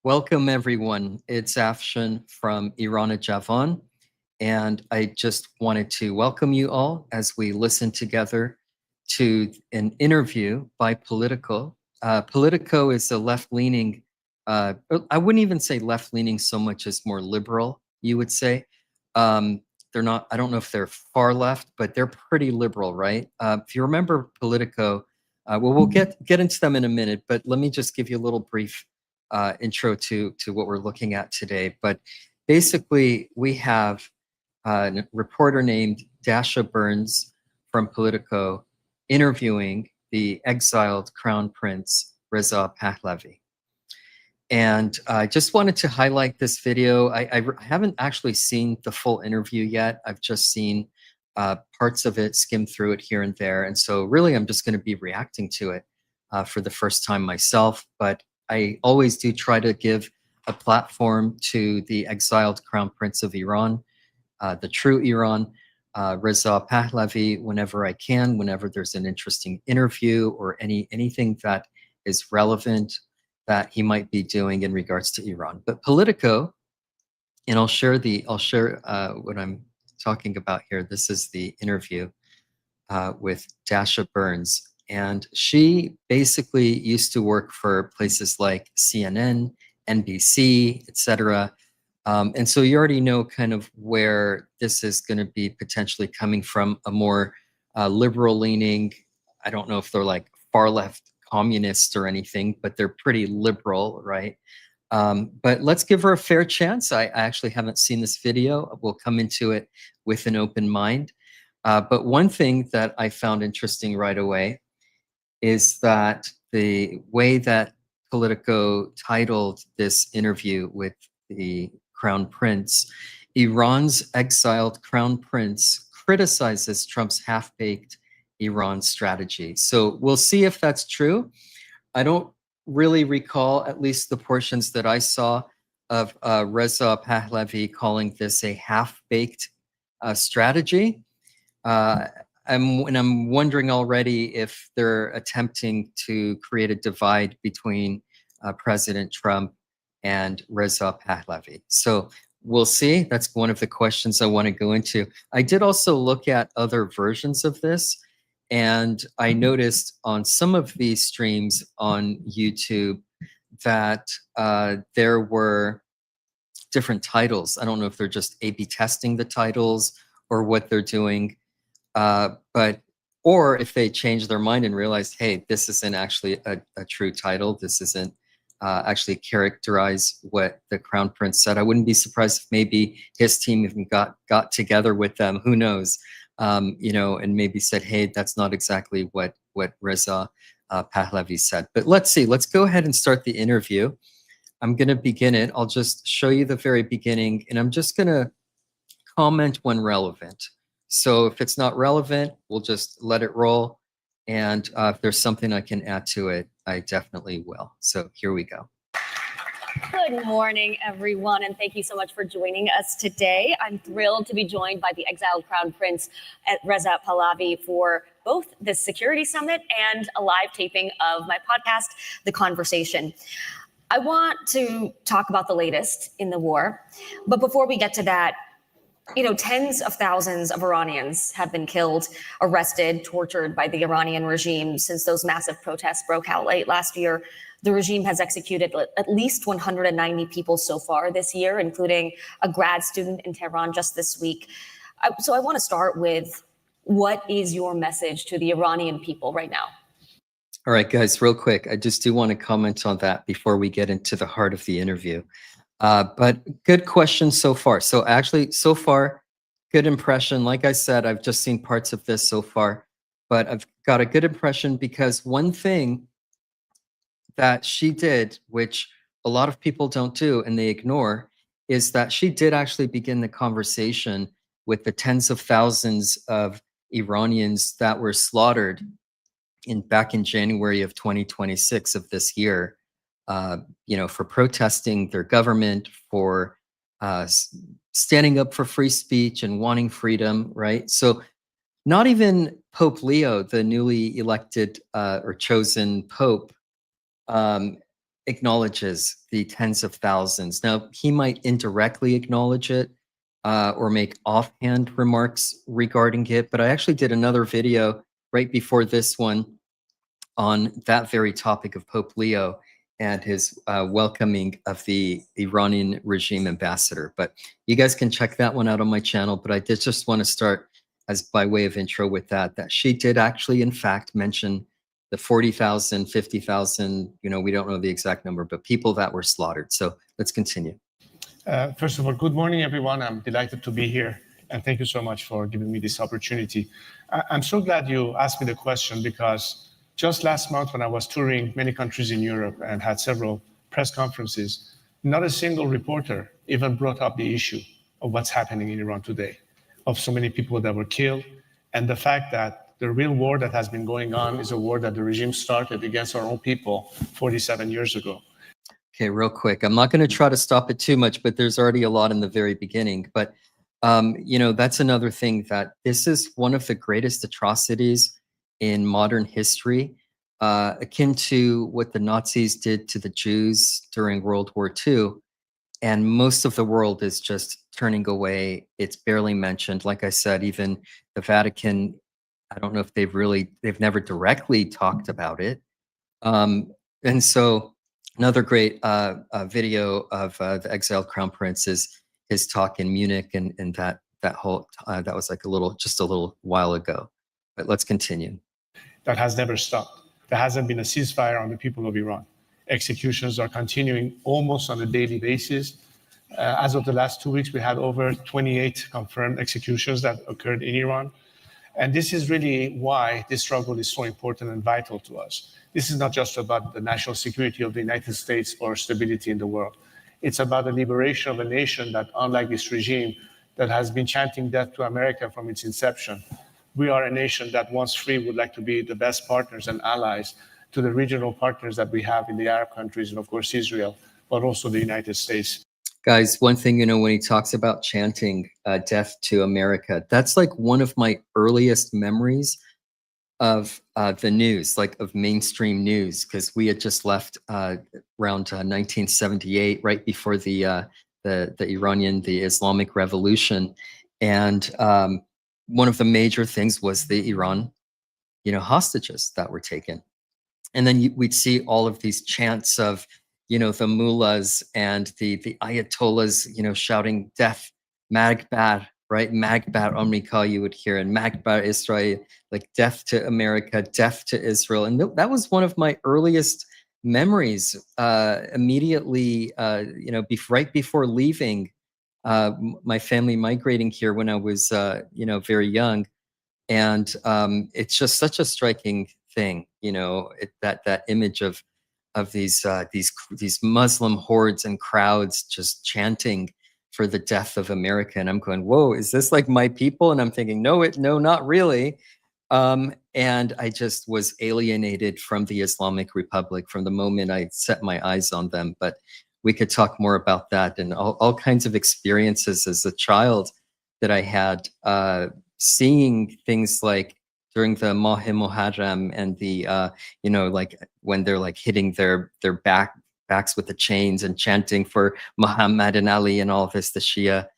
Welcome, everyone. It's Afshin from Iran and Javan, and I just wanted to welcome you all as we listen together to an interview by Politico. Politico is a left-leaning, I wouldn't even say left-leaning so much as more liberal, you would say. They're not, I don't know if they're far left, but they're pretty liberal, right? If you remember Politico, well, we'll get into them in a minute, but let me just give you a little brief intro to what we're looking at today. But basically, we have a reporter named Dasha Burns from Politico interviewing the exiled Crown Prince Reza Pahlavi. And I just wanted to highlight this video. I haven't actually seen the full interview yet. I've just seen parts of it, skimmed through it here and there. And so really, I'm just going to be reacting to it for the first time myself. But I always do try to give a platform to the exiled Crown Prince of Iran, the true Iran, Reza Pahlavi, whenever I can, whenever there's an interesting interview or anything that is relevant that he might be doing in regards to Iran. But Politico, and I'll share what I'm talking about here. This is the interview with Dasha Burns. And she basically used to work for places like CNN, NBC, etc. And so you already know kind of where this is going to be potentially coming from, a more liberal leaning. I don't know if they're like far left communists or anything, but they're pretty liberal, right? But let's give her a fair chance. I actually haven't seen this video. We'll come into it with an open mind. But one thing that I found interesting right away is that the way that Politico titled this interview with the Crown Prince, Iran's exiled Crown Prince criticizes Trump's half-baked Iran strategy. So we'll see if that's true. I don't really recall, at least the portions that I saw, of Reza Pahlavi calling this a half-baked strategy. I'm wondering already if they're attempting to create a divide between President Trump and Reza Pahlavi. So we'll see. That's one of the questions I want to go into. I did also look at other versions of this, and I noticed on some of these streams on YouTube that there were different titles. I don't know if they're just A/B testing the titles or what they're doing. Or if they change their mind and realize, hey, this isn't actually a true title, this isn't actually characterize what the Crown Prince said. I wouldn't be surprised if maybe his team even got together with them, who knows, and maybe said, hey, that's not exactly what Reza Pahlavi said. But let's see, let's go ahead and start the interview. I'm gonna begin it. I'll just show you the very beginning, and I'm just gonna comment when relevant. So if it's not relevant, we'll just let it roll. And if there's something I can add to it, I definitely will. So here we go. Good morning, everyone, and thank you so much for joining us today. I'm thrilled to be joined by the exiled Crown Prince Reza Pahlavi for both the Security Summit and a live taping of my podcast, The Conversation. I want to talk about the latest in the war, but before we get to that, tens of thousands of Iranians have been killed, arrested, tortured by the Iranian regime since those massive protests broke out late last year. The regime has executed at least 190 people so far this year, including a grad student in Tehran just this week. So I want to start with, what is your message to the Iranian people right now? All right, guys, real quick. I just do want to comment on that before we get into the heart of the interview. But good question so far. So actually, so far, good impression. Like I said, I've just seen parts of this so far, but I've got a good impression because one thing that she did, which a lot of people don't do and they ignore, is that she did actually begin the conversation with the tens of thousands of Iranians that were slaughtered back in January of 2026 of this year. For protesting their government, for standing up for free speech and wanting freedom, right? So not even Pope Leo, the newly elected or chosen Pope, acknowledges the tens of thousands. Now, he might indirectly acknowledge it or make offhand remarks regarding it, but I actually did another video right before this one on that very topic of Pope Leo and his welcoming of the Iranian regime ambassador. But you guys can check that one out on my channel. But I did just want to start as by way of intro with that she did actually, in fact, mention the 40,000, 50,000, we don't know the exact number, but people that were slaughtered. So let's continue. First of all, good morning, everyone. I'm delighted to be here. And thank you so much for giving me this opportunity. I'm so glad you asked me the question, because just last month when I was touring many countries in Europe and had several press conferences, not a single reporter even brought up the issue of what's happening in Iran today, of so many people that were killed, and the fact that the real war that has been going on is a war that the regime started against our own people 47 years ago. Okay, real quick. I'm not going to try to stop it too much, but there's already a lot in the very beginning. But, that's another thing, that this is one of the greatest atrocities in modern history, akin to what the Nazis did to the Jews during World War II. And most of the world is just turning away. It's barely mentioned. Like I said, even the Vatican, I don't know if they've never directly talked about it. And so another great video of the exiled crown prince is his talk in Munich, and that whole that was like just a little while ago. But let's continue. That has never stopped. There hasn't been a ceasefire on the people of Iran. Executions are continuing almost on a daily basis. As of the last 2 weeks, we had over 28 confirmed executions that occurred in Iran. And this is really why this struggle is so important and vital to us. This is not just about the national security of the United States or stability in the world. It's about the liberation of a nation that, unlike this regime that has been chanting death to America from its inception, we are a nation that, once free, would like to be the best partners and allies to the regional partners that we have in the Arab countries and, of course, Israel, but also the United States. Guys, one thing, when he talks about chanting death to America, that's like one of my earliest memories of the news, like of mainstream news, because we had just left around 1978, right before the Islamic Revolution. And one of the major things was the Iran, hostages that were taken. And then we'd see all of these chants of, the mullahs and the ayatollahs, shouting death, Magbar, right? Magbar America, you would hear, and Magbar Israel, like death to America, death to Israel. And that was one of my earliest memories, immediately, right before leaving my family, migrating here when I was, very young. And it's just such a striking thing, that image of these Muslim hordes and crowds just chanting for the death of America. And I'm going, whoa, is this like my people? And I'm thinking, no, not really. And I just was alienated from the Islamic Republic from the moment I set my eyes on them. But we could talk more about that and all kinds of experiences as a child that I had, seeing things like during the Mah-e Muharram and the, like when they're like hitting their backs with the chains and chanting for Muhammad and Ali and all of this, the Shia,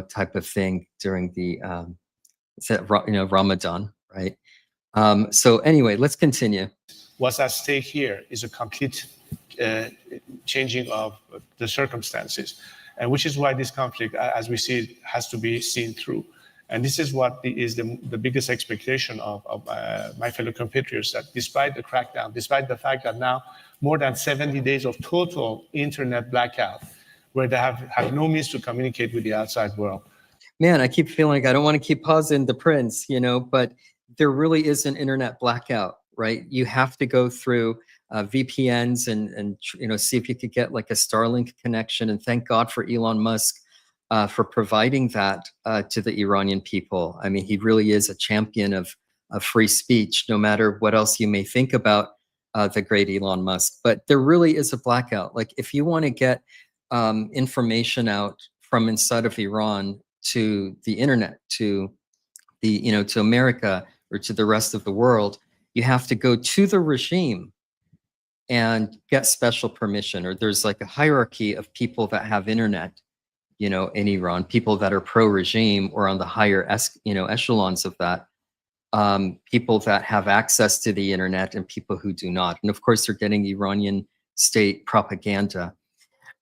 type of thing during the, Ramadan, right? So anyway, let's continue. What's at stake here is a complete changing of the circumstances, and which is why this conflict, as we see it, has to be seen through. And this is what is the biggest expectation of my fellow compatriots, that despite the crackdown, despite the fact that now more than 70 days of total internet blackout, where they have no means to communicate with the outside world. Man, I keep feeling like I don't want to keep pausing the prince, but there really is an internet blackout, right? You have to go through VPNs and see if you could get like a Starlink connection. And thank God for Elon Musk for providing that to the Iranian people. I mean, he really is a champion of free speech, no matter what else you may think about the great Elon Musk. But there really is a blackout. Like if you want to get information out from inside of Iran to the internet, to the, to America or to the rest of the world, you have to go to the regime and get special permission, or there's like a hierarchy of people that have internet, in Iran, people that are pro-regime or on the higher, echelons of that, people that have access to the internet and people who do not. And of course, they're getting Iranian state propaganda.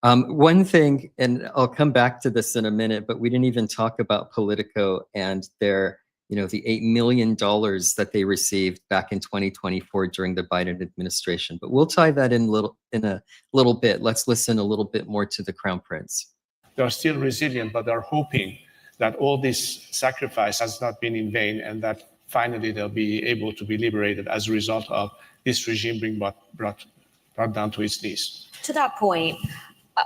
One thing, and I'll come back to this in a minute, but we didn't even talk about Politico and their, the $8 million that they received back in 2024 during the Biden administration. But we'll tie that in a little bit. Let's listen a little bit more to the Crown Prince. They're still resilient, but they're hoping that all this sacrifice has not been in vain and that finally they'll be able to be liberated as a result of this regime being brought down to its knees. To that point,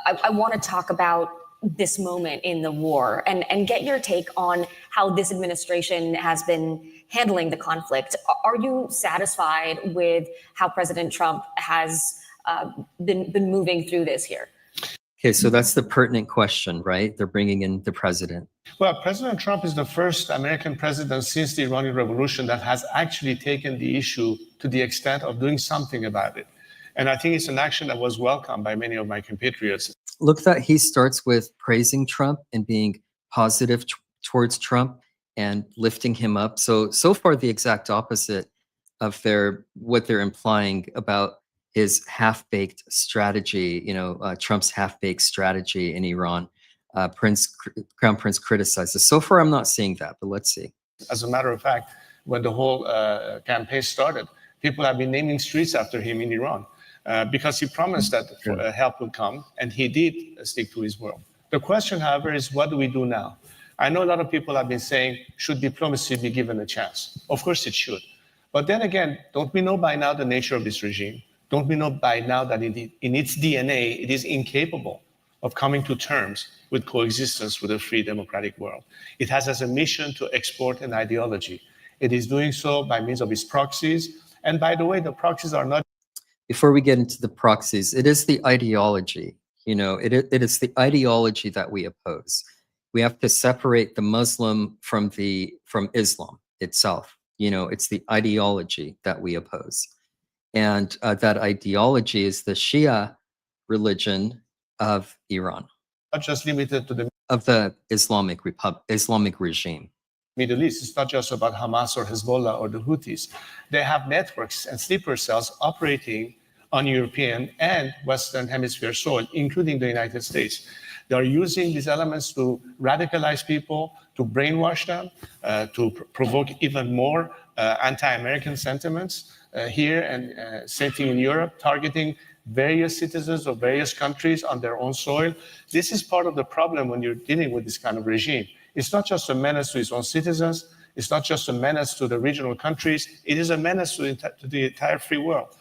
I want to talk about this moment in the war and get your take on how this administration has been handling the conflict. Are you satisfied with how President Trump has been moving through this here? Okay, so that's the pertinent question, right? They're bringing in the president. Well, President Trump is the first American president since the Iranian Revolution that has actually taken the issue to the extent of doing something about it. And I think it's an action that was welcomed by many of my compatriots. Look, that he starts with praising Trump and being positive towards Trump and lifting him up. So far, the exact opposite of what they're implying about his half-baked strategy, Trump's half-baked strategy in Iran. Crown Prince criticizes. So far, I'm not seeing that, but let's see. As a matter of fact, when the whole campaign started, people have been naming streets after him in Iran because he promised that help would come, and he did stick to his word. The question, however, is what do we do now? I know a lot of people have been saying, should diplomacy be given a chance? Of course it should. But then again, don't we know by now the nature of this regime? Don't we know by now that in its DNA, it is incapable of coming to terms with coexistence with a free democratic world? It has as a mission to export an ideology. It is doing so by means of its proxies. And by the way, the proxies are not... Before we get into the proxies, it is the ideology. It is the ideology that we oppose. We have to separate the Muslim from Islam itself. It's the ideology that we oppose. And that ideology is the Shia religion of Iran. Not just limited to the Islamic regime. Middle East. It's not just about Hamas or Hezbollah or the Houthis. They have networks and sleeper cells operating on European and Western Hemisphere soil, including the United States. They are using these elements to radicalize people, to brainwash them, to provoke even more anti-American sentiments here, and same thing in Europe, targeting various citizens of various countries on their own soil. This is part of the problem when you're dealing with this kind of regime. It's not just a menace to its own citizens. It's not just a menace to the regional countries. It is a menace to the entire free world.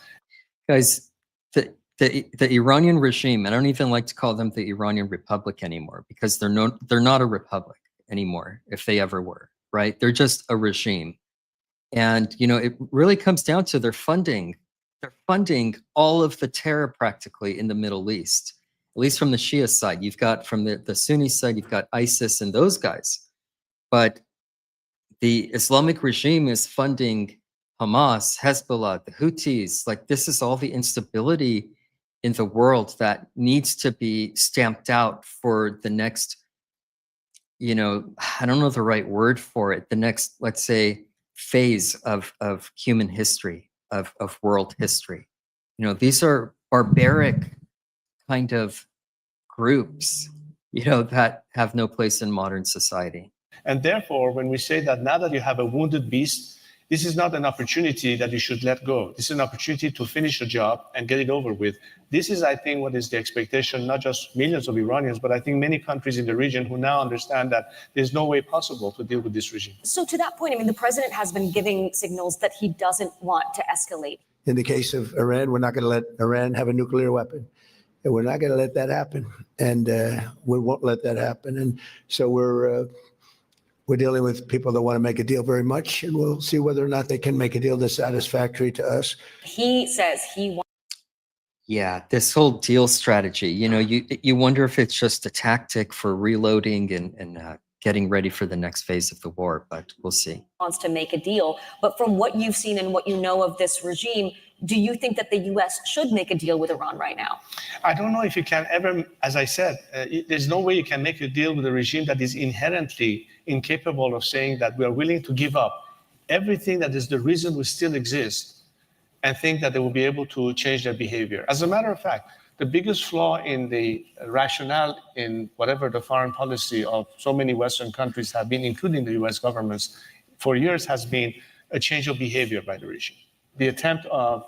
Guys, the Iranian regime, I don't even like to call them the Iranian Republic anymore, because they're not a republic anymore, if they ever were, right? They're just a regime. And, it really comes down to they're funding all of the terror practically in the Middle East, at least from the Shia side. You've got from the Sunni side, you've got ISIS and those guys. But the Islamic regime is funding Hamas, Hezbollah, the Houthis. Like, this is all the instability in the world that needs to be stamped out for the next, I don't know the right word for it, the next, let's say, phase of human history, of world history. These are barbaric kind of groups, that have no place in modern society. And therefore, when we say that now that you have a wounded beast, this is not an opportunity that you should let go. This is an opportunity to finish the job and get it over with. This is, I think, what is the expectation, not just millions of Iranians, but I think many countries in the region who now understand that there's no way possible to deal with this regime. So to that point, the president has been giving signals that he doesn't want to escalate. In the case of Iran, we're not going to let Iran have a nuclear weapon. And we're not going to let that happen. And we won't let that happen. And so we're dealing with people that want to make a deal very much, and we'll see whether or not they can make a deal that's satisfactory to us. He says he wants. Yeah, this whole deal strategy, you wonder if it's just a tactic for reloading and getting ready for the next phase of the war, but we'll see. Wants to make a deal. But from what you've seen and what you know of this regime, do you think that the U.S. should make a deal with Iran right now? I don't know if you can ever, as I said, there's no way you can make a deal with a regime that is inherently incapable of saying that we are willing to give up everything that is the reason we still exist and think that they will be able to change their behavior. As a matter of fact, the biggest flaw in the rationale in whatever the foreign policy of so many Western countries have been, including the US governments, for years has been a change of behavior by the regime. The attempt of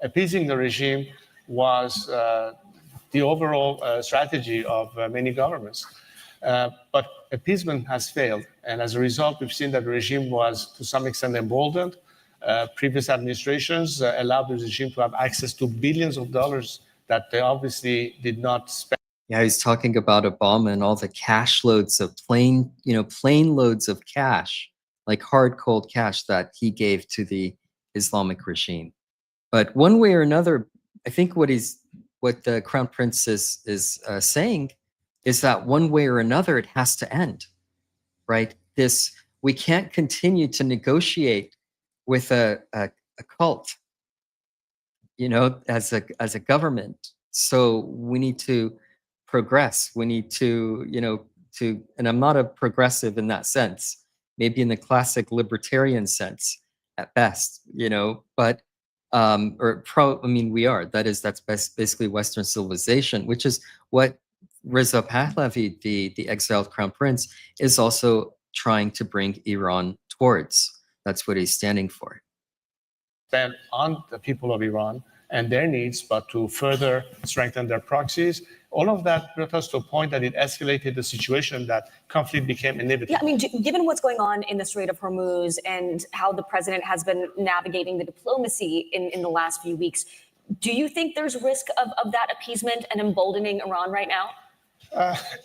appeasing the regime was the overall strategy of many governments. But appeasement has failed. And as a result, we've seen that the regime was to some extent emboldened. Previous administrations allowed the regime to have access to billions of dollars that they obviously did not spend. Yeah, he's talking about Obama and all the cash loads of plane loads of cash, like hard, cold cash that he gave to the Islamic regime. But one way or another, I think what the Crown Prince is saying is that one way or another, it has to end, right? We can't continue to negotiate with a cult, as a government. So we need to progress. We need to, and I'm not a progressive in that sense, maybe in the classic libertarian sense at best, but we are. That's basically Western civilization, which is what Reza Pahlavi, the exiled crown prince, is also trying to bring Iran towards. That's what he's standing for. Spend on the people of Iran and their needs, but to further strengthen their proxies. All of that brought us to a point that it escalated the situation that conflict became inevitable. Yeah, given what's going on in the Strait of Hormuz and how the president has been navigating the diplomacy in the last few weeks, do you think there's risk of that appeasement and emboldening Iran right now?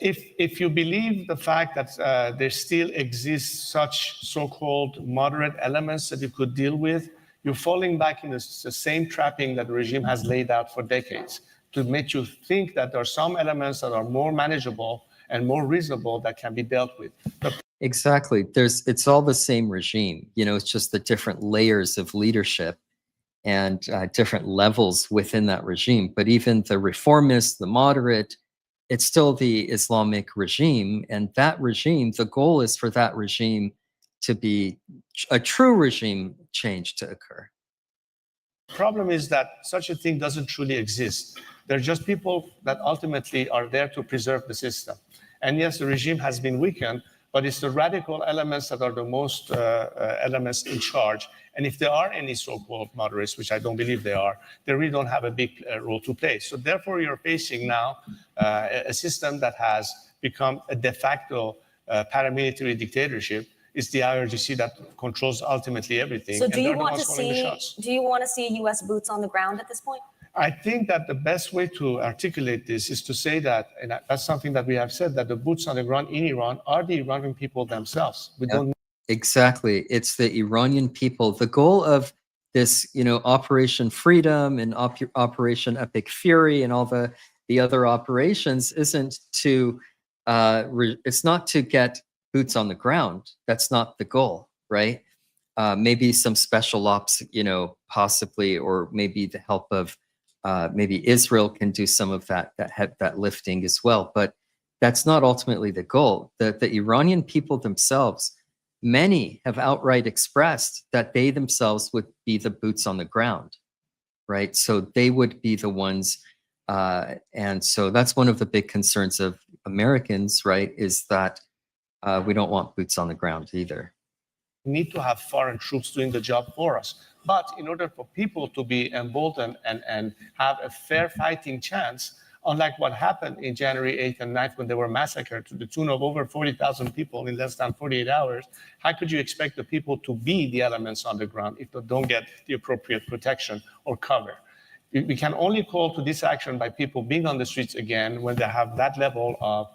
If you believe the fact that there still exists such so-called moderate elements that you could deal with, you're falling back in the same trapping that the regime has laid out for decades to make you think that there are some elements that are more manageable and more reasonable that can be dealt with. Exactly. It's all the same regime. It's just the different layers of leadership and different levels within that regime. But even the reformist, the moderate, it's still the Islamic regime. And that regime, the goal is for that regime to be a true regime change to occur. The problem is that such a thing doesn't truly exist. They're just people that ultimately are there to preserve the system. And yes, the regime has been weakened, but it's the radical elements that are the most elements in charge. And if there are any so-called moderates, which I don't believe they are, they really don't have a big role to play. So therefore, you're facing now a system that has become a de facto paramilitary dictatorship. It's the IRGC that controls ultimately everything. So do you want to see U.S. boots on the ground at this point? I think that the best way to articulate this is to say that, and that's something that we have said, that the boots on the ground in Iran are the Iranian people themselves. We don't. Exactly. It's the Iranian people. The goal of this, Operation Freedom and Operation Epic Fury and all the other operations isn't to, it's not to get boots on the ground. That's not the goal, right? Maybe some special ops, possibly, or maybe the help of maybe Israel can do some of that lifting as well. But that's not ultimately the goal. The Iranian people themselves, many have outright expressed that they themselves would be the boots on the ground, right? So they would be the ones, and so that's one of the big concerns of Americans, right? Is that we don't want boots on the ground either. We need to have foreign troops doing the job for us. But in order for people to be emboldened and have a fair fighting chance, unlike what happened in January 8th and 9th when they were massacred to the tune of over 40,000 people in less than 48 hours, how could you expect the people to be the elements on the ground if they don't get the appropriate protection or cover? We can only call to this action by people being on the streets again when they have that level of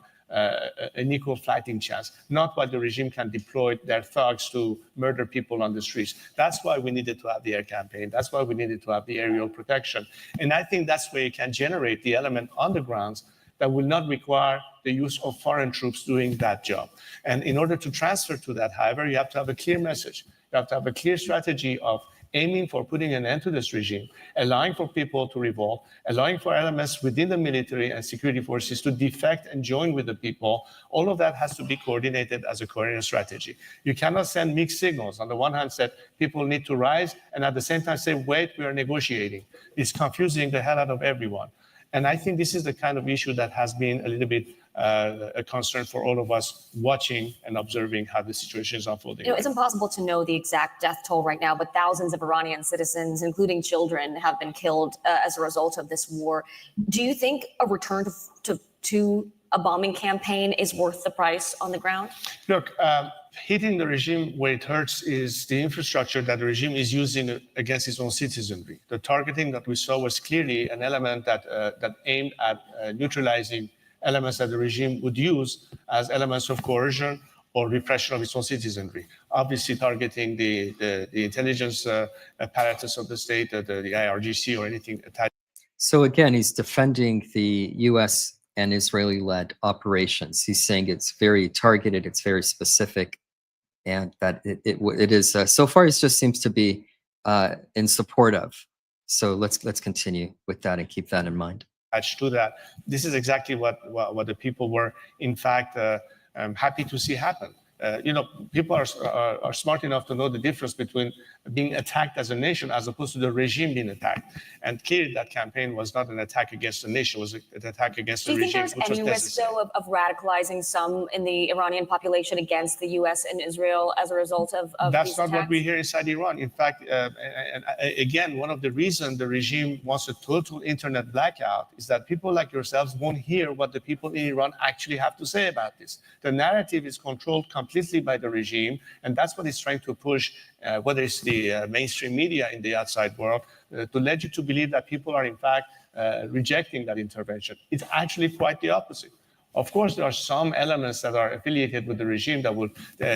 an equal fighting chance, not why the regime can deploy their thugs to murder people on the streets. That's why we needed to have the air campaign. That's why we needed to have the aerial protection. And I think that's where you can generate the element on the grounds that will not require the use of foreign troops doing that job. And in order to transfer to that, however, you have to have a clear message. You have to have a clear strategy of aiming for putting an end to this regime, allowing for people to revolt, allowing for elements within the military and security forces to defect and join with the people. All of that has to be coordinated as a coherent strategy. You cannot send mixed signals. On the one hand, say people need to rise, and at the same time say, wait, we are negotiating. It's confusing the hell out of everyone. And I think this is the kind of issue that has been a little bit a concern for all of us watching and observing how the situation is unfolding. It's impossible to know the exact death toll right now, but thousands of Iranian citizens, including children, have been killed as a result of this war. Do you think a return to a bombing campaign is worth the price on the ground? Look, hitting the regime where it hurts is the infrastructure that the regime is using against its own citizenry. The targeting that we saw was clearly an element that aimed at neutralizing elements that the regime would use as elements of coercion or repression of its own citizenry. Obviously targeting the intelligence apparatus of the state, the IRGC or anything attached. So again, he's defending the US and Israeli-led operations. He's saying it's very targeted, it's very specific, and that it is, so far it just seems to be in support of. So let's continue with that and keep that in mind. To that, this is exactly what the people were, in fact, happy to see happen. People are smart enough to know the difference between being attacked as a nation as opposed to the regime being attacked. And clearly that campaign was not an attack against the nation, it was an attack against the regime. Do you think there's any risk, though, of radicalizing some in the Iranian population against the US and Israel as a result of That's these not attacks? what we hear inside Iran. In fact, again, one of the reasons the regime wants a total internet blackout is that people like yourselves won't hear what the people in Iran actually have to say about this. The narrative is controlled completely by the regime, and that's what it's trying to push, whether it's the mainstream media in the outside world, to lead you to believe that people are in fact rejecting that intervention. It's actually quite the opposite. Of course, there are some elements that are affiliated with the regime that will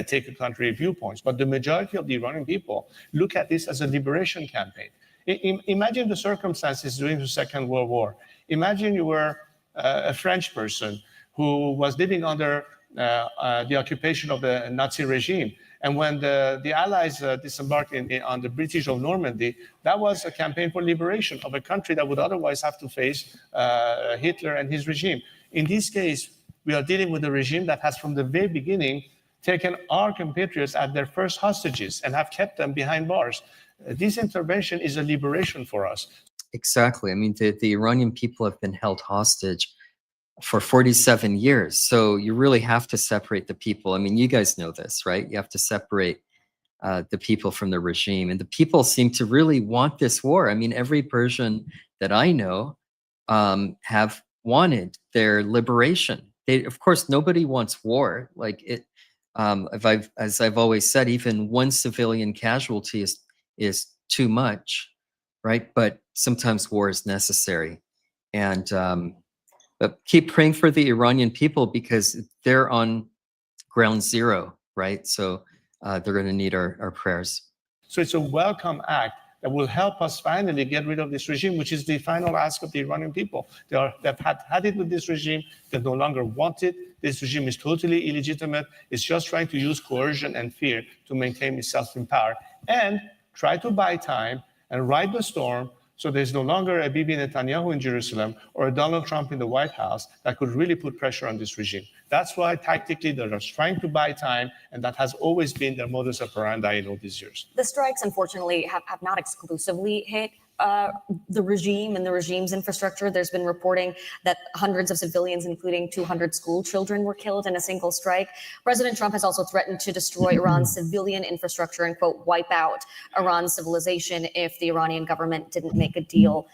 take a contrary viewpoints, but the majority of the Iranian people look at this as a liberation campaign. Imagine the circumstances during the Second World War. Imagine you were a French person who was living under the occupation of the Nazi regime. And when the Allies disembarked on the British of Normandy, that was a campaign for liberation of a country that would otherwise have to face Hitler and his regime. In this case, we are dealing with a regime that has from the very beginning taken our compatriots as their first hostages and have kept them behind bars. This intervention is a liberation for us. Exactly. I mean, the Iranian people have been held hostage for 47 years. So you really have to separate the people. I mean, you guys know this, right? You have to separate the people from the regime. And the people seem to really want this war. I mean, every Persian that I know have wanted their liberation. Of course, nobody wants war. Like it, as I've always said, even one civilian casualty is too much, right? But sometimes war is necessary. And but keep praying for the Iranian people because they're on ground zero, right? So they're going to need our prayers. So it's a welcome act that will help us finally get rid of this regime, which is the final ask of the Iranian people. They've had it with this regime. They no longer want it. This regime is totally illegitimate. It's just trying to use coercion and fear to maintain itself in power and try to buy time and ride the storm. So there's no longer a Bibi Netanyahu in Jerusalem or a Donald Trump in the White House that could really put pressure on this regime. That's why tactically they're just trying to buy time, and that has always been their modus operandi in all these years. The strikes, unfortunately, have not exclusively hit the regime and the regime's infrastructure. There's been reporting that hundreds of civilians, including 200 school children, were killed in a single strike. President Trump has also threatened to destroy Iran's civilian infrastructure and, quote, wipe out Iran's civilization if the Iranian government didn't make a deal.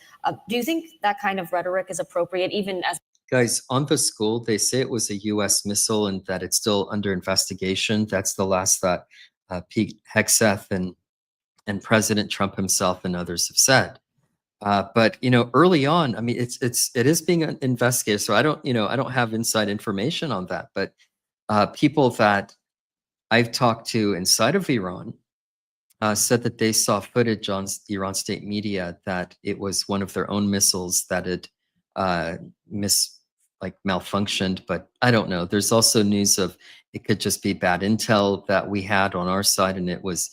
Do you think that kind of rhetoric is appropriate, even as... Guys, on the school, they say it was a U.S. missile and that it's still under investigation. That's the last that Pete Hegseth and President Trump himself and others have said. But early on, I mean, it is being investigated. So I don't have inside information on that. But people that I've talked to inside of Iran said that they saw footage on Iran state media that it was one of their own missiles that had like malfunctioned, but I don't know. There's also news of it could just be bad intel that we had on our side, and it was,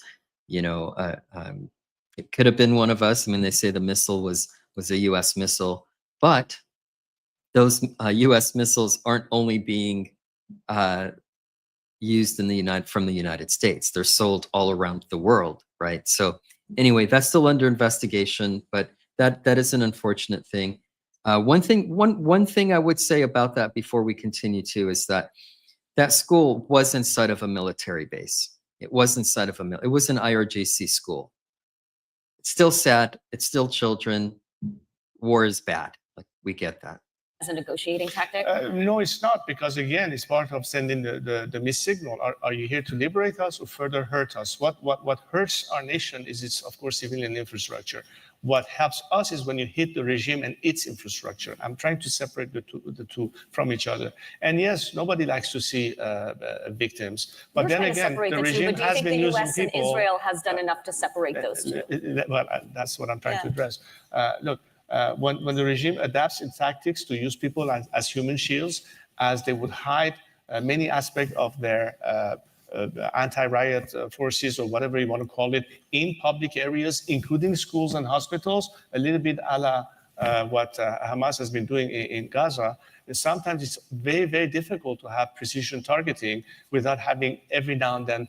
you know, it could have been one of us. I mean, they say the missile was a U.S. missile, but those U.S. missiles aren't only being used in from the United States. They're sold all around the world, right? So anyway, that's still under investigation, but that is an unfortunate thing. One thing I would say about that before we continue to is that that school was inside of a military base. It was inside of it was an IRGC school. It's still sad. It's still children. War is bad. Like, we get that. As a negotiating tactic? No, it's not, because again, it's part of sending the missed signal. Are you here to liberate us or further hurt us? What hurts our nation is its, of course, civilian infrastructure. What helps us is when you hit the regime and its infrastructure. I'm trying to separate the two from each other. And yes, nobody likes to see victims. But then again, the regime has been using people. Do you think the US and Israel has done enough to separate those two? Well, that's what I'm trying to address. Look, when the regime adapts in tactics to use people as human shields, as they would hide many aspects of their anti-riot forces, or whatever you want to call it, in public areas, including schools and hospitals, a little bit a la what Hamas has been doing in Gaza. Sometimes it's very, very difficult to have precision targeting without having every now and then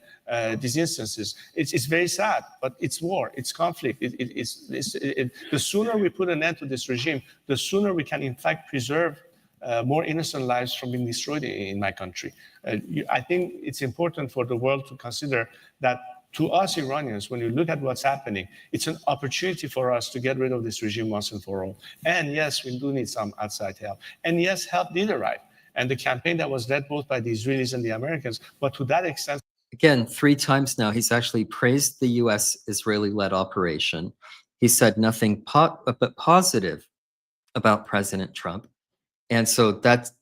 these instances. It's very sad, but it's war, it's conflict. The sooner we put an end to this regime, the sooner we can in fact preserve more innocent lives from being destroyed in my country. I think it's important for the world to consider that to us Iranians, when you look at what's happening, it's an opportunity for us to get rid of this regime once and for all. And yes, we do need some outside help. And yes, help did arrive. And the campaign that was led both by the Israelis and the Americans, but to that extent. Again, 3 times now, he's actually praised the U.S. Israeli-led operation. He said nothing but positive about President Trump. And so that's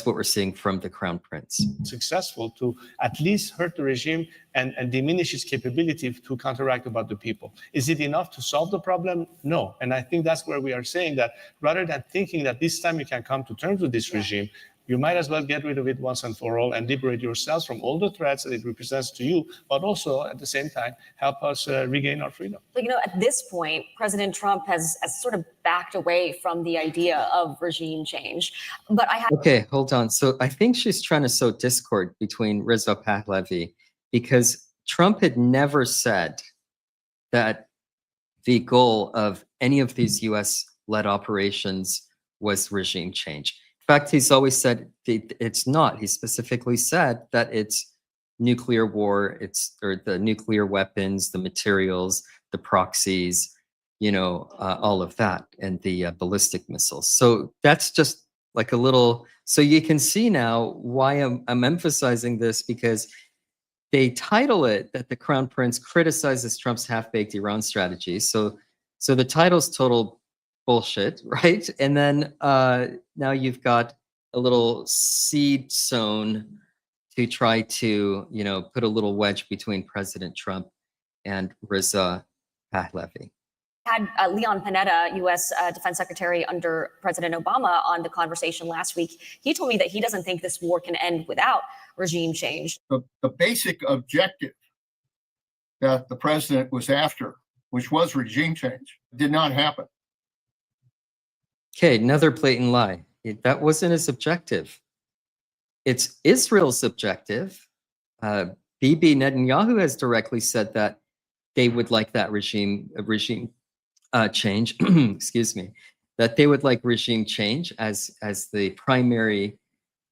what we're seeing from the Crown Prince. Successful to at least hurt the regime and diminish its capability to counteract about the people. Is it enough to solve the problem? No. And I think that's where we are saying that rather than thinking that this time you can come to terms with this regime, you might as well get rid of it once and for all and liberate yourselves from all the threats that it represents to you, but also at the same time help us regain our freedom. But, at this point, President Trump has sort of backed away from the idea of regime change. But Okay, hold on. So I think she's trying to sow discord between Reza Pahlavi, because Trump had never said that the goal of any of these US-led operations was regime change. In fact, he's always said it's not. He specifically said that it's nuclear war, or the nuclear weapons, the materials, the proxies, all of that, and the ballistic missiles. So that's just like a little. So you can see now why I'm emphasizing this, because they title it that the Crown Prince criticizes Trump's half-baked Iran strategy. So the title's total bullshit, right? And then now you've got a little seed sown to try to, put a little wedge between President Trump and Reza Pahlavi. Had Leon Panetta, U.S. Defense Secretary under President Obama, on the conversation last week. He told me that he doesn't think this war can end without regime change. The basic objective that the president was after, which was regime change, did not happen. Okay, another blatant lie. That wasn't his objective. It's Israel's objective. Bibi Netanyahu has directly said that they would like that regime change. Excuse me. That they would like regime change as the primary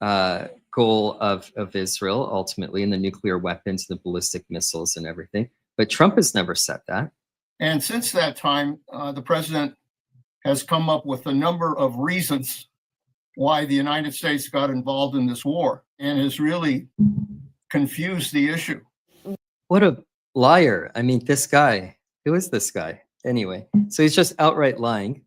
goal of Israel, ultimately, in the nuclear weapons, the ballistic missiles, and everything. But Trump has never said that. And since that time, the president has come up with a number of reasons why the United States got involved in this war, and has really confused the issue. What a liar. I mean, this guy, who is this guy? Anyway, so he's just outright lying.